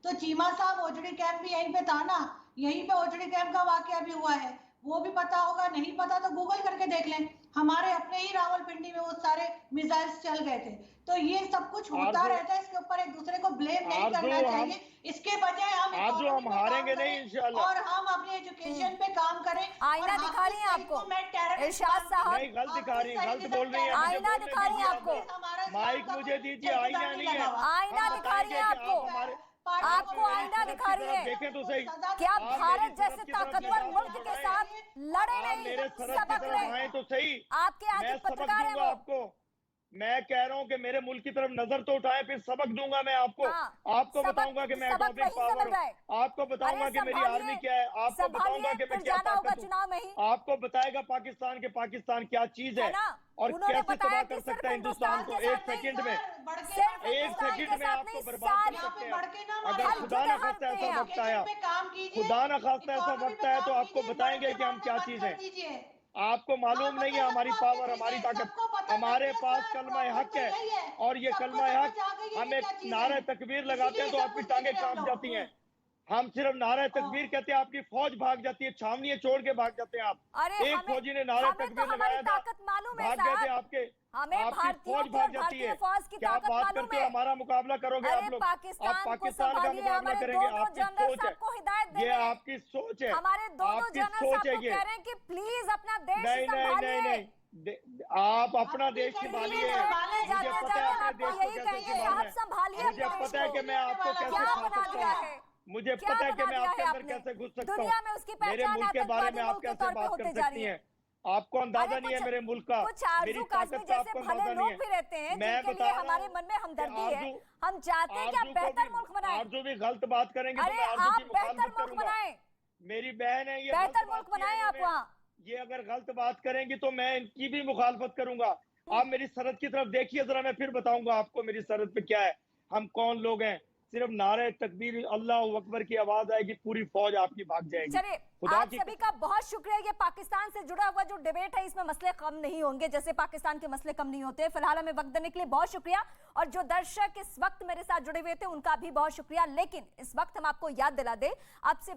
Speaker 10: तो चीमा साहब ओजड़ी कैंप भी यहीं पे था ना, यहीं पे ओजड़ी कैंप का वाकया भी हुआ है, वो भी पता होगा। नहीं पता तो गूगल करके देख लें, हमारे अपने ही रावलपिंडी में वो सारे मिसाइल्स चल गए थे। तो ये सब कुछ होता रहता है, इसके ऊपर एक दूसरे को ब्लेम नहीं करना चाहिए। इसके बजाय हम
Speaker 6: हारेंगे नहीं इंशाल्लाह,
Speaker 10: और हम अपने एजुकेशन पे काम करें।
Speaker 1: आईना दिखा रही है आपको इरशाद साहब,
Speaker 6: नहीं गलत दिखा रही, गलत बोल रही है।
Speaker 1: आईना दिखा रही है आपको,
Speaker 6: माइक मुझे दीजिए, आईना नहीं है,
Speaker 1: आईना दिखा रही है आपको, आपको आईना दिखा रही है।
Speaker 6: देखें तो सही,
Speaker 1: क्या भारत जैसे ताकतवर मुल्क के साथ लड़े नहीं, सबक लें
Speaker 6: तो सही।
Speaker 1: आपके आगे
Speaker 6: मैं सबक
Speaker 1: पत्रकार है
Speaker 6: दूंगा
Speaker 1: वो।
Speaker 6: आपको, मैं कह रहा हूँ कि मेरे मुल्क की तरफ नजर तो उठाए, फिर सबक दूंगा मैं आपको। आपको बताऊंगा कि मैं एटॉमिक पावर हूँ, आपको बताऊंगा कि मेरी आर्मी क्या है, आपको बताऊंगा कि मैं क्या ताकत हूँ, आपको बताएगा पाकिस्तान क्या चीज है और कैसे तबाह कर सकता है हिंदुस्तान को। एक सेकंड में आपको बर्बाद कर सकते हैं। अगर खुदा न खास्ता ऐसा वक्त आया, खुदा न खास्ता ऐसा वक्त आया, तो आपको बताएंगे कि हम क्या चीज है। आपको मालूम नहीं है हमारी पावर, हमारी ताकत। हमारे पास कलमा हक है, और ये कलमा हक, हम एक नारे तकबीर लगाते हैं तो आपकी टांगे कांप जाती हैं। हम सिर्फ नारे तकबीर कहते हैं, आपकी फौज भाग जाती है, छावनियां छोड़ के भाग जाते हैं आप। एक फौजी ने नारे तकबीर लगाया था, भाग गए थे आपके, आपकी फौज भाग जाती है। क्या आप बात करते हो, हमारा मुकाबला करोगे आप लोग? आप पाकिस्तान का मुकाबला करेंगे, आपकी सोच है, ये आपकी सोच है, आपकी सोच है ये।
Speaker 1: प्लीज अपना देश
Speaker 6: नहीं, आप अपना देश संभालिए। मुझे पता है अपने देश को कैसे संभालना है, मुझे पता है कि मैं आपको कैसे खा सकता हूँ, मुझे पता है कि मैं आपके अंदर कैसे घुस सकता हूँ। मेरे मुल्क के बारे में आप कैसे बात कर सकती हैं? आपको अंदाजा नहीं है मेरे मुल्क का, मेरी ताकत का आपको अंदाजा नहीं है। मैं बता रहा हूँ,
Speaker 1: हमारे मन में हमदर्दी है, हम चाहते हैं कि आप बेहतर मुल्क बनाएं।
Speaker 6: आरज़ू भी गलत बात करेंगे तो मैं आरज़ू की मुखालफत करूंगा। मेरी बहन है, ये
Speaker 1: बेहतर मुल्क बनाएं आप वहाँ।
Speaker 6: ये अगर गलत बात करेंगी तो मैं इनकी भी मुखालफत करूंगा। आप मेरी सरहद की तरफ देखिए जरा, मैं फिर बताऊंगा आपको मेरी सरहद पे क्या है, हम कौन लोग हैं। सिर्फ नारे तकबीर अल्लाह अकबर की आवाज आएगी, पूरी फौज आपकी भाग जाएगी।
Speaker 1: चलिए, आप सभी का बहुत शुक्रिया। ये पाकिस्तान से जुड़ा हुआ जो डिबेट है, इसमें मसले कम नहीं होंगे जैसे पाकिस्तान के मसले कम नहीं होते। फिलहाल हमें वक्त देने के लिए बहुत शुक्रिया, और जो दर्शक इस वक्त मेरे साथ जुड़े हुए थे उनका भी बहुत शुक्रिया। लेकिन इस वक्त हम आपको याद दिला दे, आपसे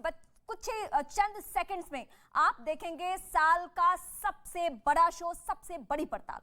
Speaker 1: कुछ चंद सेकंड्स में आप देखेंगे साल का सबसे बड़ा शो, सबसे बड़ी पड़ताल।